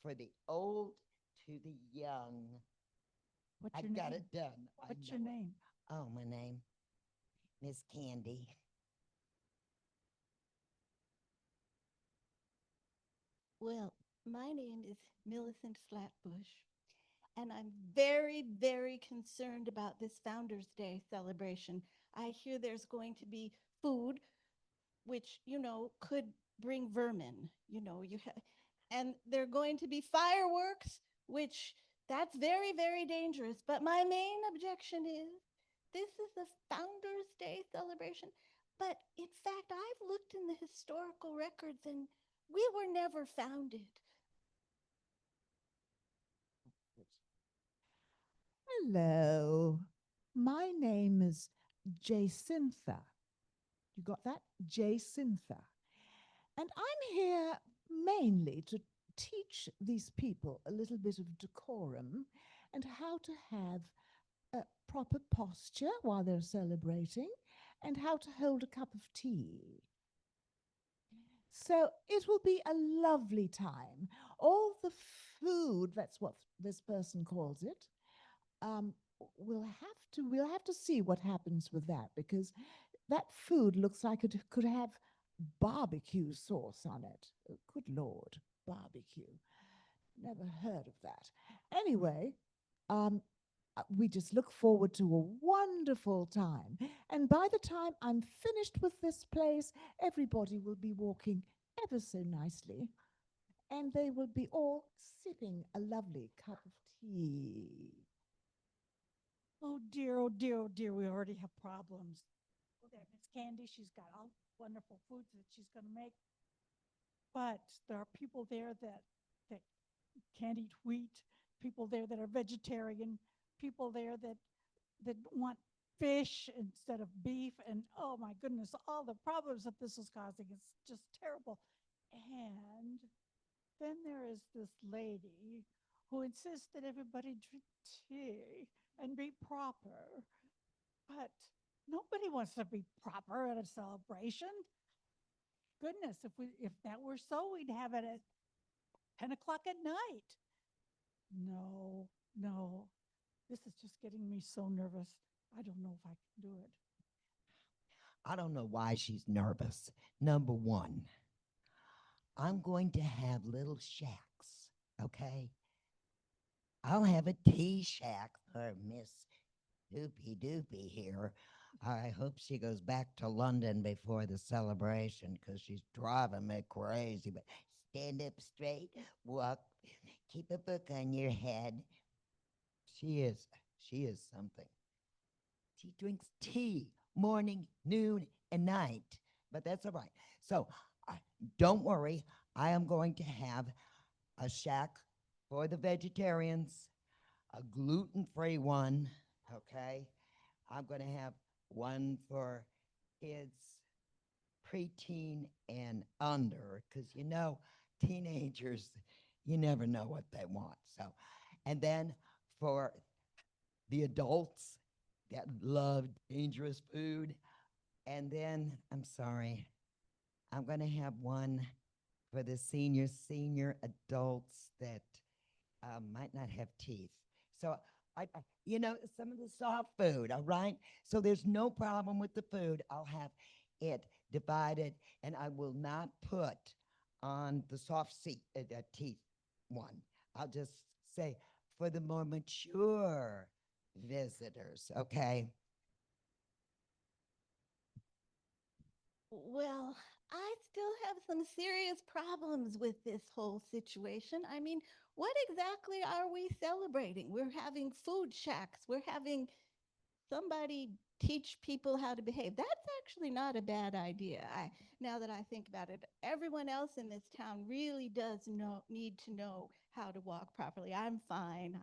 Speaker 6: for the old to the young.
Speaker 10: What's
Speaker 6: I
Speaker 10: your
Speaker 6: got
Speaker 10: name?
Speaker 6: it done. I
Speaker 10: What's your
Speaker 6: know it.
Speaker 10: name?
Speaker 6: Oh, my name, Miss Candy.
Speaker 9: Well, my name is Millicent Flatbush, and I'm very, very concerned about this Founders Day celebration. I hear there's going to be food, which, could bring vermin, and there are going to be fireworks, which that's very, very dangerous. But my main objection is this is a Founders Day celebration. But in fact, I've looked in the historical records and we were never founded.
Speaker 7: Hello. My name is Jacintha. You got that? Jacintha. And I'm here mainly to teach these people a little bit of decorum and how to have a proper posture while they're celebrating and how to hold a cup of tea. So it will be a lovely time. All the food, that's what this person calls it, we'll have to see what happens with that, because that food looks like it could have barbecue sauce on it. Oh, good Lord, barbecue. Never heard of that. Anyway, we just look forward to a wonderful time. And by the time I'm finished with this place, everybody will be walking ever so nicely, and they will be all sipping a lovely cup of tea.
Speaker 10: Oh dear, oh dear, oh dear, we already have problems. Oh, there, Miss Candy, she's got all wonderful foods that she's going to make. But there are people there that can't eat wheat, people there that are vegetarian, people there that want fish instead of beef, and oh my goodness, all the problems that this is causing is just terrible. And then there is this lady who insists that everybody drink tea. and be proper. But nobody wants to be proper at a celebration. Goodness, if that were so, we'd have it at 10 o'clock at night. No, no. This is just getting me so nervous. I don't know if I can do it.
Speaker 6: I don't know why she's nervous. Number one, I'm going to have little shacks, okay? I'll have a tea shack for Miss Doopy Doopy here. I hope she goes back to London before the celebration because she's driving me crazy. But stand up straight, walk, keep a book on your head. She is something. She drinks tea morning, noon, and night, but that's all right. So don't worry. I am going to have a shack for the vegetarians, a gluten-free one, okay? I'm going to have one for kids, preteen and under, because teenagers, you never know what they want. So, and then for the adults that love dangerous food, and then I'm sorry, I'm going to have one for the senior adults that might not have teeth. So some of the soft food, all right? So there's no problem with the food. I'll have it divided, and I will not put on the teeth one. I'll just say for the more mature visitors, okay?
Speaker 9: Well, I still have some serious problems with this whole situation. I mean, what exactly are we celebrating? We're having food shacks. We're having somebody teach people how to behave. That's actually not a bad idea. Now that I think about it, everyone else in this town really does need to know how to walk properly. I'm fine.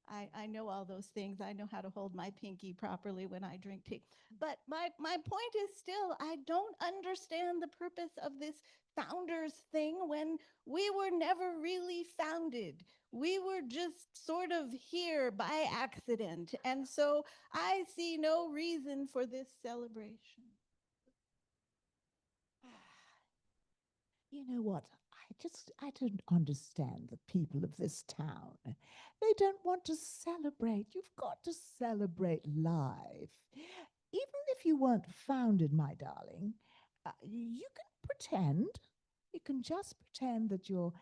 Speaker 9: I know all those things. I know how to hold my pinky properly when I drink tea. But my point is still, I don't understand the purpose of this founders thing when we were never really founded. We were just sort of here by accident. And so I see no reason for this celebration.
Speaker 7: You know what? I don't understand the people of this town. They don't want to celebrate. You've got to celebrate life. Even if you weren't founded, my darling, you can pretend. You can just pretend that you're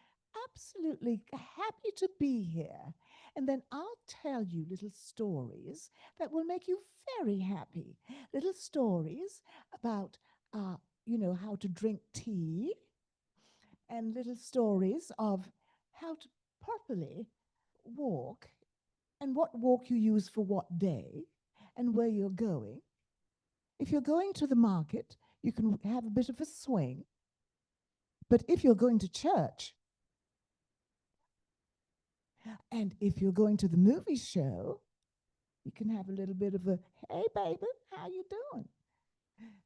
Speaker 7: absolutely happy to be here. And then I'll tell you little stories that will make you very happy. Little stories about, how to drink tea, and little stories of how to properly walk and what walk you use for what day and where you're going. If you're going to the market, you can have a bit of a swing. But if you're going to church, and if you're going to the movie show, you can have a little bit of a, hey, baby, how you doing?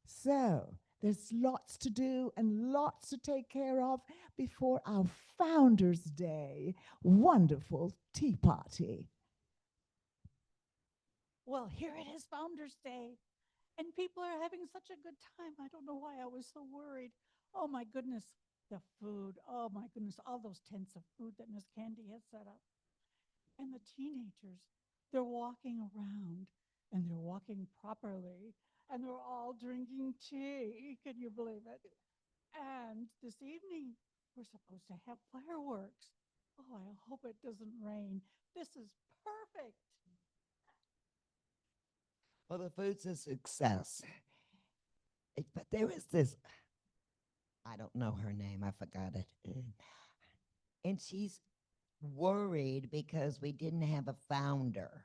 Speaker 7: So there's lots to do and lots to take care of before our Founders Day wonderful tea party.
Speaker 10: Well, here it is, Founders Day, and people are having such a good time. I don't know why I was so worried. Oh my goodness, the food. Oh my goodness, all those tents of food that Miss Candy has set up. And the teenagers, they're walking around and they're walking properly and they're all drinking tea. Can you believe it? And this evening, we're supposed to have fireworks. Oh, I hope it doesn't rain. This is perfect.
Speaker 6: Well, the food's a success. But there is this, I don't know her name, I forgot it. And she's worried because we didn't have a founder.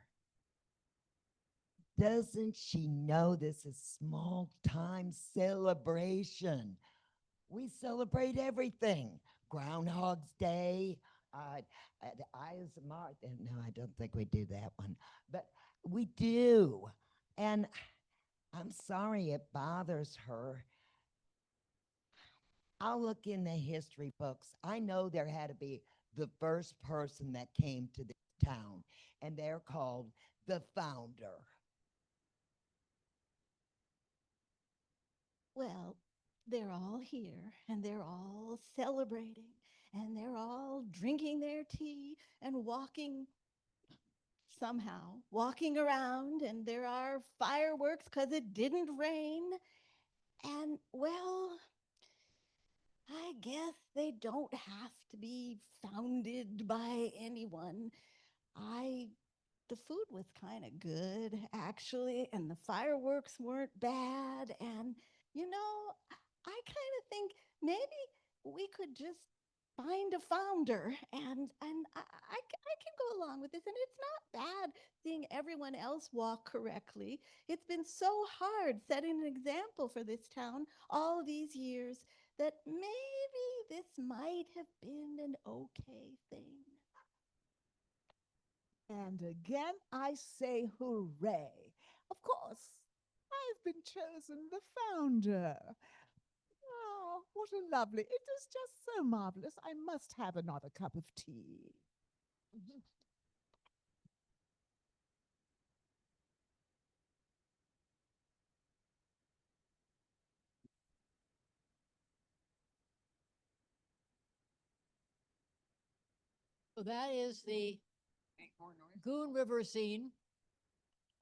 Speaker 6: Doesn't she know this is small time celebration? We celebrate everything. Groundhog's Day, the Eyes of March. No, I don't think we do that one, but we do. And I'm sorry it bothers her. I'll look in the history books. I know there had to be the first person that came to this town, and they're called the founder.
Speaker 9: Well, they're all here and they're all celebrating and they're all drinking their tea and walking around, and there are fireworks because it didn't rain. And well, I guess they don't have to be founded by anyone. The food was kind of good, actually, and the fireworks weren't bad. And, I kind of think maybe we could just find a founder, and I can go along with this. And it's not bad seeing everyone else walk correctly. It's been so hard setting an example for this town all these years that maybe this might have been an okay thing.
Speaker 7: And again, I say hooray. Of course, I've been chosen the founder. Oh, what a lovely. It is just so marvelous. I must have another cup of tea.
Speaker 4: So that is the Goon River scene.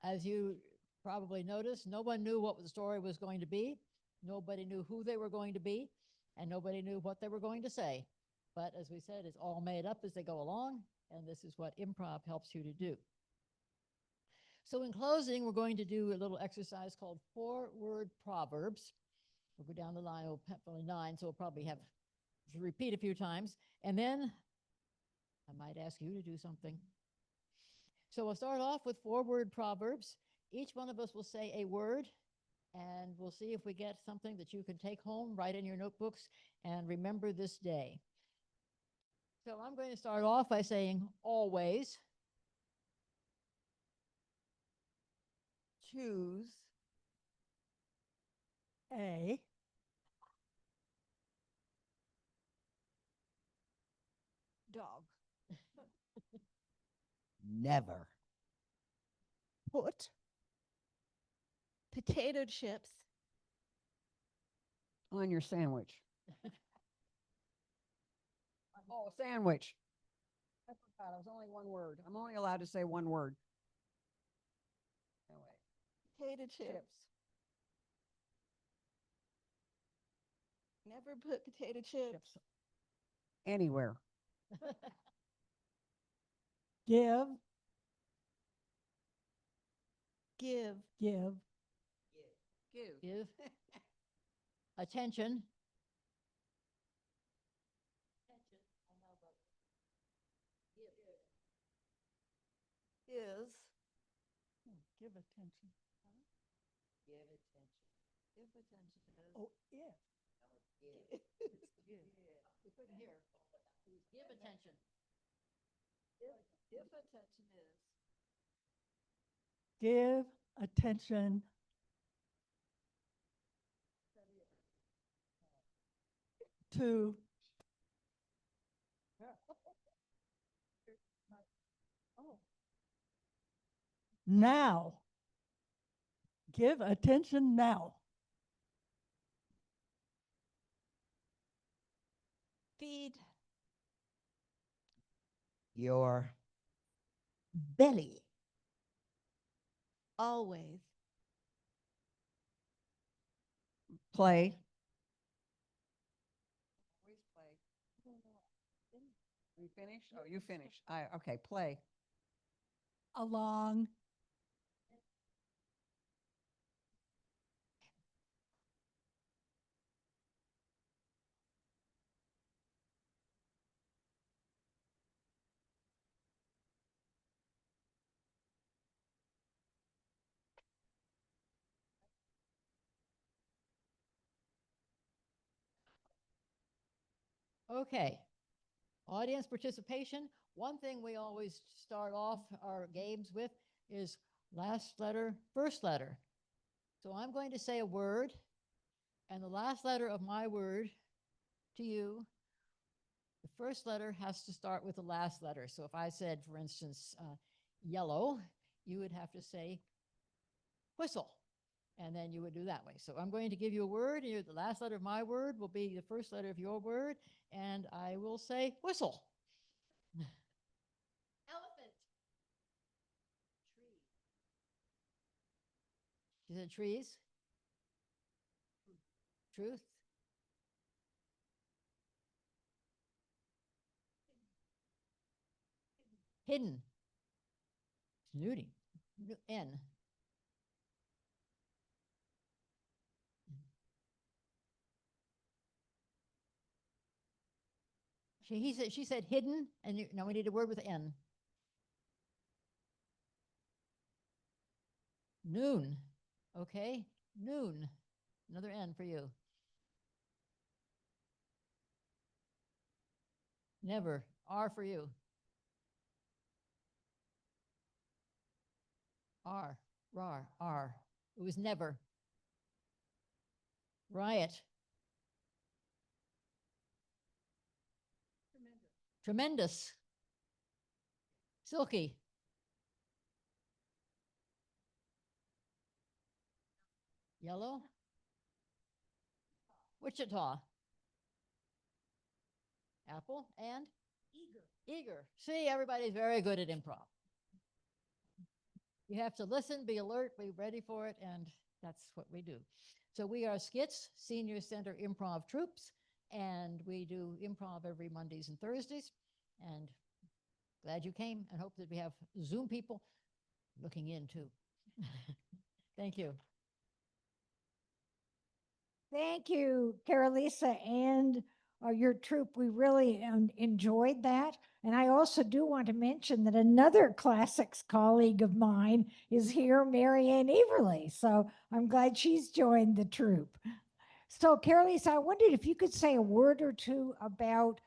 Speaker 4: As you probably noticed, no one knew what the story was going to be. Nobody knew who they were going to be, and nobody knew what they were going to say. But as we said, it's all made up as they go along, and this is what improv helps you to do. So in closing, we're going to do a little exercise called 4-word proverbs. We'll go down the line, only 9, so we'll probably have to repeat a few times. And then I might ask you to do something. So we'll start off with 4-word proverbs. Each one of us will say a word, and we'll see if we get something that you can take home, write in your notebooks, and remember this day. So I'm going to start off by saying always.
Speaker 5: Choose.
Speaker 11: A,
Speaker 13: Dog.
Speaker 6: Never.
Speaker 7: Put
Speaker 9: Potato chips.
Speaker 8: On your sandwich. Oh, sandwich. I forgot. It was only one word. I'm only allowed to say one word. No way.
Speaker 9: Potato chips. Never put potato chips.
Speaker 8: Anywhere.
Speaker 11: give,
Speaker 9: Give.
Speaker 11: give,
Speaker 4: Give. Attention.
Speaker 9: Is.
Speaker 11: give attention.
Speaker 9: Give attention. Give attention is.
Speaker 11: Oh, if.
Speaker 4: We couldn't hear. Give attention.
Speaker 9: Give attention is.
Speaker 11: Give attention. To now. Give attention now.
Speaker 9: Feed.
Speaker 6: Your
Speaker 7: belly.
Speaker 9: Always.
Speaker 8: Play. Always play. You finished? Oh, you finished. Okay, play.
Speaker 11: Along.
Speaker 4: Okay. Audience participation. One thing we always start off our games with is last letter, first letter. So I'm going to say a word, and the last letter of my word to you, the first letter has to start with the last letter. So if I said, for instance, yellow, you would have to say whistle. And then you would do that way. So I'm going to give you a word. And the last letter of my word will be the first letter of your word. And I will say whistle. Elephant. Tree. She said trees. Truth. Hidden. Snooty. N. She said hidden, and now we need a word with N. Noon. Okay, noon. Another N for you. Never. R for you. R. Rar. R. It was never. Riot. Tremendous. Silky. Yellow. Wichita. Apple and eager. See, everybody's very good at improv. You have to listen, be alert, be ready for it, and that's what we do. So we are Skits, Senior Center Improv Troupes, and we do improv every Mondays and Thursdays. And glad you came, and hope that we have Zoom people looking in too. Thank you.
Speaker 3: Thank you, Karelisa, and your troupe. We really enjoyed that. And I also do want to mention that another classics colleague of mine is here, Marianne Everly. So I'm glad she's joined the troupe. So, Karelisa, I wondered if you could say a word or two about,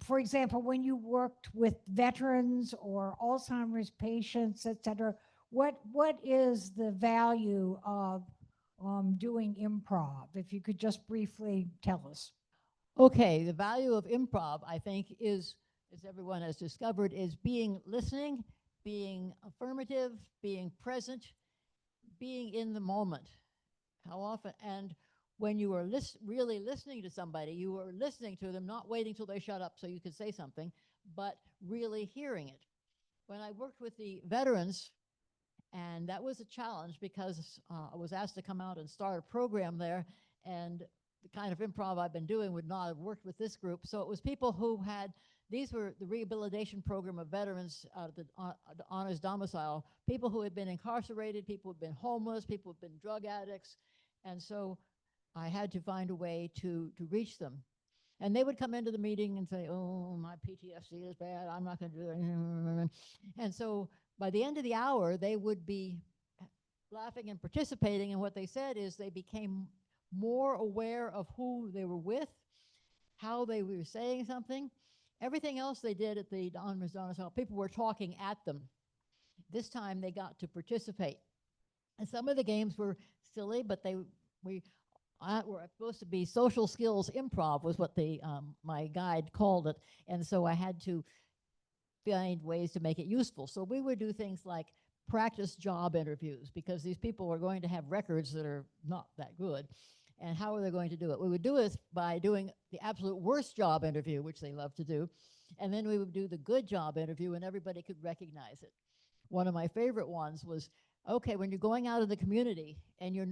Speaker 3: for example, when you worked with veterans or Alzheimer's patients, et cetera, what is the value of doing improv? If you could just briefly tell us.
Speaker 4: Okay, the value of improv, I think, is, as everyone has discovered, is being listening, being affirmative, being present, being in the moment. How often, and when you are really listening to somebody, you are listening to them, not waiting till they shut up so you can say something, but really hearing it. When I worked with the veterans, and that was a challenge because I was asked to come out and start a program there, and the kind of improv I've been doing would not have worked with this group. So it was people who had, these were the rehabilitation program of veterans out of the Honors Domicile, people who had been incarcerated, people who had been homeless, people who had been drug addicts. And so I had to find a way to reach them. And they would come into the meeting and say, oh, my PTSD is bad, I'm not going to do it. And so by the end of the hour, they would be laughing and participating. And what they said is they became more aware of who they were with, how they were saying something. Everything else they did at the Honors Domicile, people were talking at them. This time they got to participate. And some of the games were silly, but we were supposed to be social skills improv was what my guide called it. And so I had to find ways to make it useful. So we would do things like practice job interviews, because these people were going to have records that are not that good. And how are they going to do it? We would do it by doing the absolute worst job interview, which they love to do. And then we would do the good job interview, and everybody could recognize it. One of my favorite ones was, okay, when you're going out in the community and your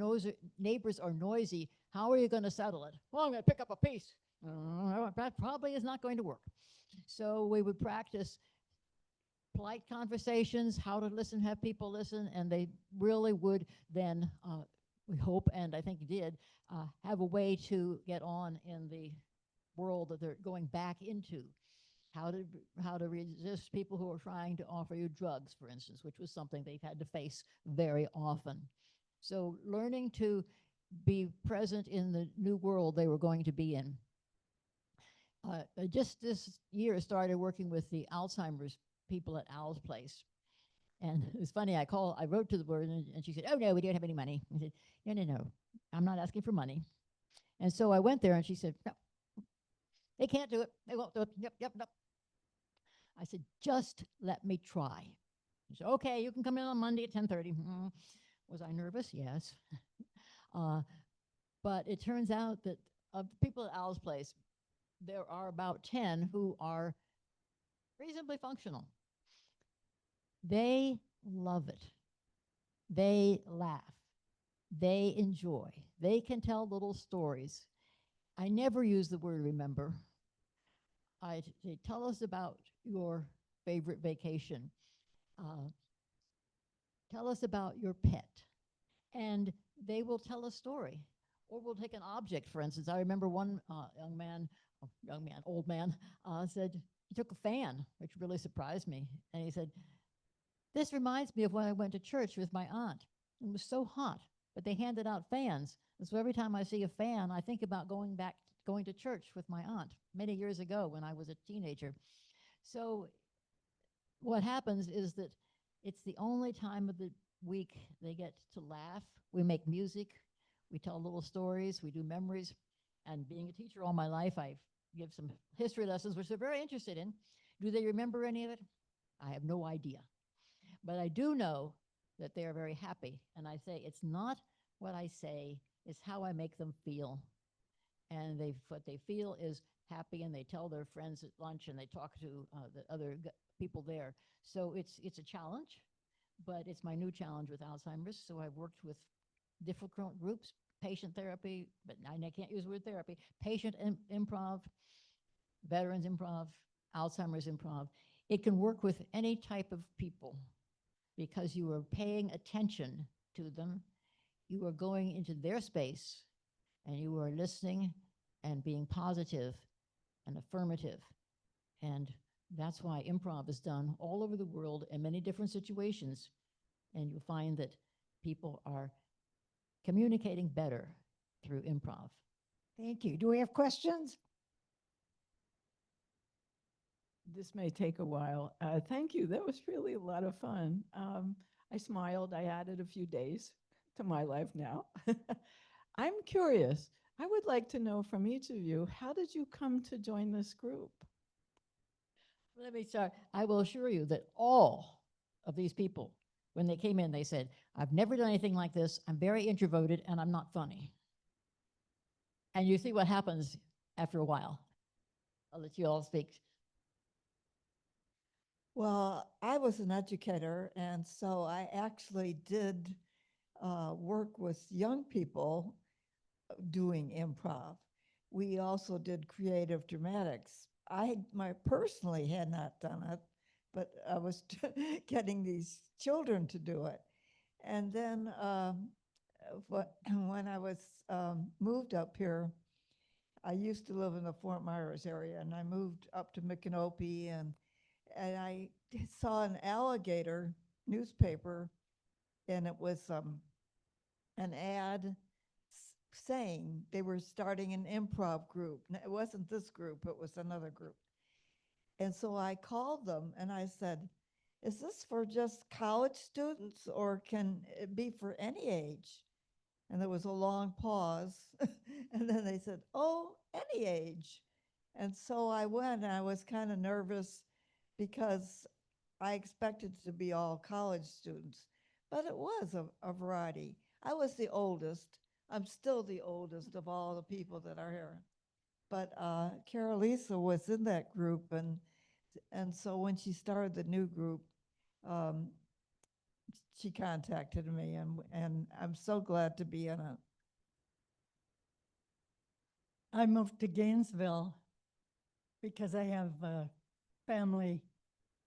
Speaker 4: neighbors are noisy, how are you going to settle it? Well, I'm going to pick up a piece. That probably is not going to work. So we would practice polite conversations, how to listen, have people listen, and they really would then, we hope, and I think did, have a way to get on in the world that they're going back into. How to resist people who are trying to offer you drugs, for instance, which was something they've had to face very often. So learning to be present in the new world they were going to be in. Just this year started working with the Alzheimer's people at Al's place. And it was funny, I wrote to the board, and she said, oh no, we don't have any money. I said, no, I'm not asking for money. And so I went there, and she said, no, they can't do it. They won't do it. Yep. I said, just let me try. He said, okay, you can come in on Monday at 10:30. Was I nervous? Yes. uh, but it turns out that of the people at Al's place, there are about 10 who are reasonably functional. They love it. They laugh. They enjoy. They can tell little stories. I never use the word remember. I say, tell us about your favorite vacation. Uh, tell us about your pet. And they will tell a story. Or we'll take an object, for instance. I remember one old man, said he took a fan, which really surprised me. And he said, this reminds me of when I went to church with my aunt. It was so hot, but they handed out fans. And so every time I see a fan, I think about going to church with my aunt many years ago when I was a teenager. So what happens is that it's the only time of the week they get to laugh. We make music, we tell little stories, we do memories. And being a teacher all my life, I give some history lessons, which they're very interested in. Do they remember any of it? I have no idea. But I do know that they are very happy. And I say, it's not what I say, it's how I make them feel. And what they feel is happy, and they tell their friends at lunch, and they talk to the other people there. So it's a challenge, but it's my new challenge with Alzheimer's. So I've worked with different groups, patient therapy, but I can't use the word therapy, patient improv, veterans improv, Alzheimer's improv. It can work with any type of people because you are paying attention to them. You are going into their space and you are listening and being positive and affirmative. And that's why improv is done all over the world in many different situations. And you'll find that people are communicating better through improv.
Speaker 3: Thank you. Do we have questions?
Speaker 13: This may take a while. Thank you. That was really a lot of fun. I smiled. I added a few days to my life now. I'm curious. I would like to know from each of you, how did you come to join this group?
Speaker 4: Let me start. I will assure you that all of these people, when they came in, they said, I've never done anything like this. I'm very introverted and I'm not funny. And you see what happens after a while. I'll let you all speak.
Speaker 12: Well, I was an educator, and so I actually did work with young people doing improv. We also did creative dramatics. I personally had not done it, but I was getting these children to do it. And then when I was moved up here, I used to live in the Fort Myers area, and I moved up to Micanopy, and I saw an alligator newspaper, and it was an ad saying they were starting an improv group. It wasn't this group, it was another group. And so I called them and I said, is this for just college students or can it be for any age? And there was a long pause. And then they said, oh, any age. And so I went, and I was kind of nervous because I expected it to be all college students, but it was a variety. I was the oldest. I'm still the oldest of all the people that are here. But Karelisa was in that group, and so when she started the new group, she contacted me, and I'm so glad to be in it.
Speaker 11: I moved to Gainesville because I have a family,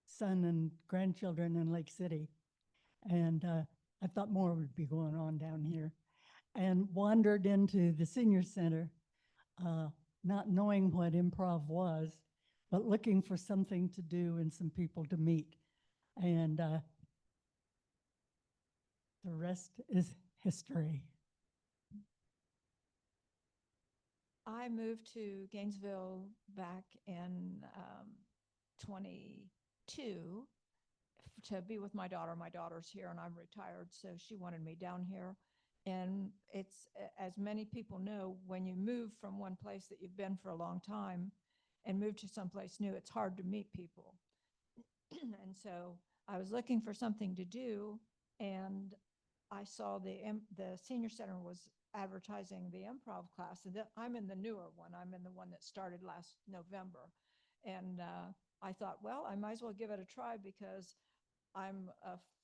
Speaker 11: son and grandchildren in Lake City. And I thought more would be going on down here, and wandered into the senior center, not knowing what improv was, but looking for something to do and some people to meet. And the rest is history.
Speaker 13: I moved to Gainesville back in 22 to be with my daughter. My daughter's here and I'm retired, so she wanted me down here. And it's, as many people know, when you move from one place that you've been for a long time and move to someplace new, it's hard to meet people. And so I was looking for something to do, and I saw the senior center was advertising the improv class. And I'm in the newer one. I'm in the one that started last November. And I thought, well, I might as well give it a try because I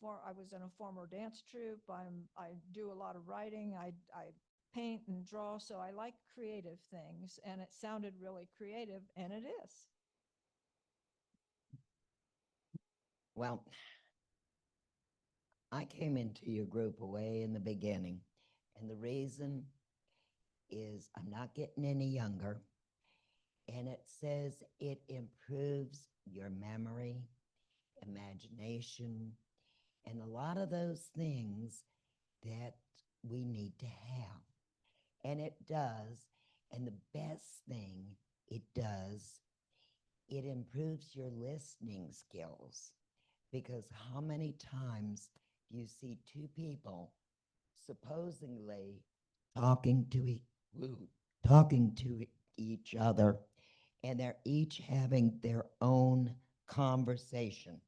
Speaker 13: was in a former dance troupe. I do a lot of writing. I paint and draw, so I like creative things, and it sounded really creative, and it is.
Speaker 6: Well, I came into your group way in the beginning, and the reason is I'm not getting any younger, and it says it improves your memory, imagination, and a lot of those things that we need to have. And it does. And the best thing it does, it improves your listening skills. Because how many times do you see two people supposedly talking to each other, and they're each having their own conversation?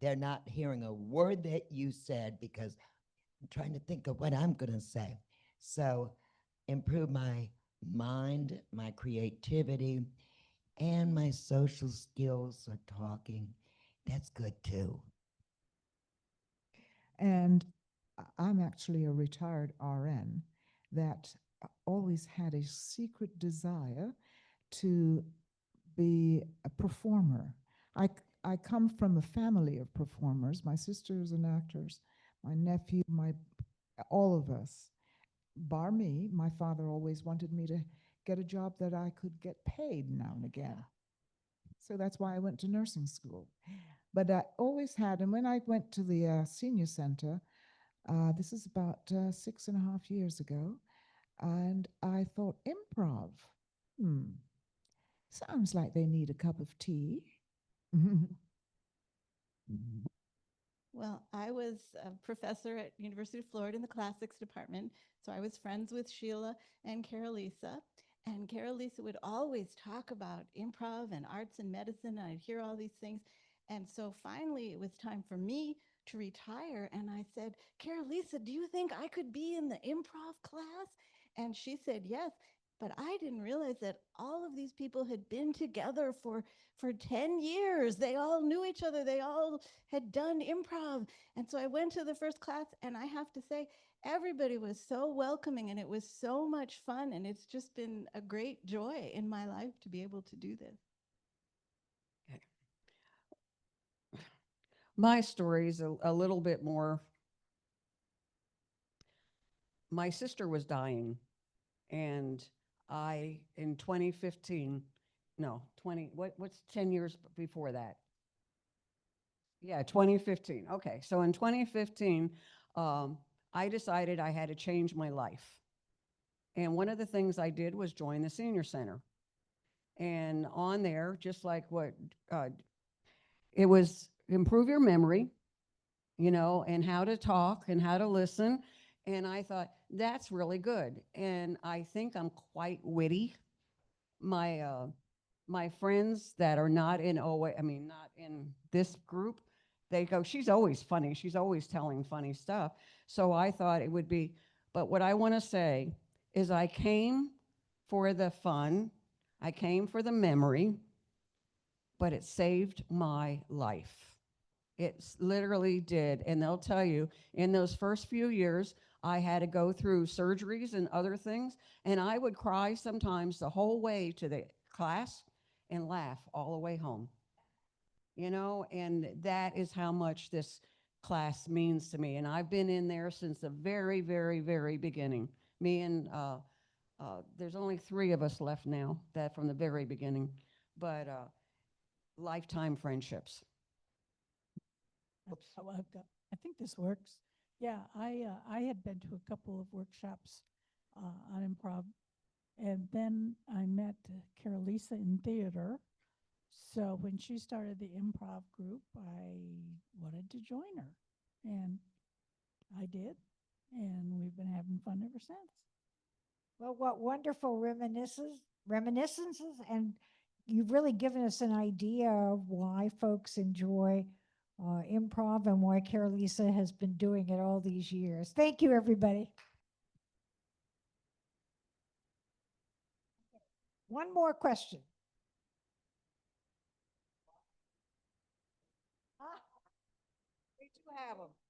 Speaker 6: They're not hearing a word that you said because I'm trying to think of what I'm going to say. So improve my mind, my creativity, and my social skills are talking. That's good too.
Speaker 7: And I'm actually a retired RN that always had a secret desire to be a performer. I come from a family of performers. My sisters and actors, my nephew, all of us, bar me. My father always wanted me to get a job that I could get paid now and again. So that's why I went to nursing school. But I always had, and when I went to the senior center, this is about 6.5 years ago, and I thought, improv, sounds like they need a cup of tea.
Speaker 9: Well, I was a professor at University of Florida in the classics department, so I was friends with Sheila and Karelisa. And Karelisa would always talk about improv and arts and medicine, and I'd hear all these things. And so finally, it was time for me to retire. And I said, Karelisa, do you think I could be in the improv class? And she said, yes. But I didn't realize that all of these people had been together for 10 years. They all knew each other. They all had done improv. And so I went to the first class, and I have to say, everybody was so welcoming, and it was so much fun. And it's just been a great joy in my life to be able to do this.
Speaker 8: Okay. My story is a little bit more. My sister was dying, and I, in 2015, no, 20, what's 10 years before that? Yeah, 2015. Okay, so in 2015, I decided I had to change my life. And one of the things I did was join the senior center. And on there, just like what, it was improve your memory, and how to talk and how to listen. And I thought, that's really good. And I think I'm quite witty. My friends that are not in not in this group, they go, she's always funny. She's always telling funny stuff. So I thought it would be, but what I want to say is I came for the fun. I came for the memory, but it saved my life. It literally did. And they'll tell you, in those first few years, I had to go through surgeries and other things, and I would cry sometimes the whole way to the class and laugh all the way home. And that is how much this class means to me. And I've been in there since the very, very, very beginning. Me and there's only 3 of us left now, that from the very beginning, but lifetime friendships.
Speaker 11: I think this works. Yeah, I had been to a couple of workshops on improv, and then I met Karelisa in theater. So when she started the improv group, I wanted to join her, and I did, and we've been having fun ever since.
Speaker 3: Well, what wonderful reminiscences, and you've really given us an idea of why folks enjoy improv and why Karelisa has been doing it all these years. Thank you, everybody. One more question. We do have them.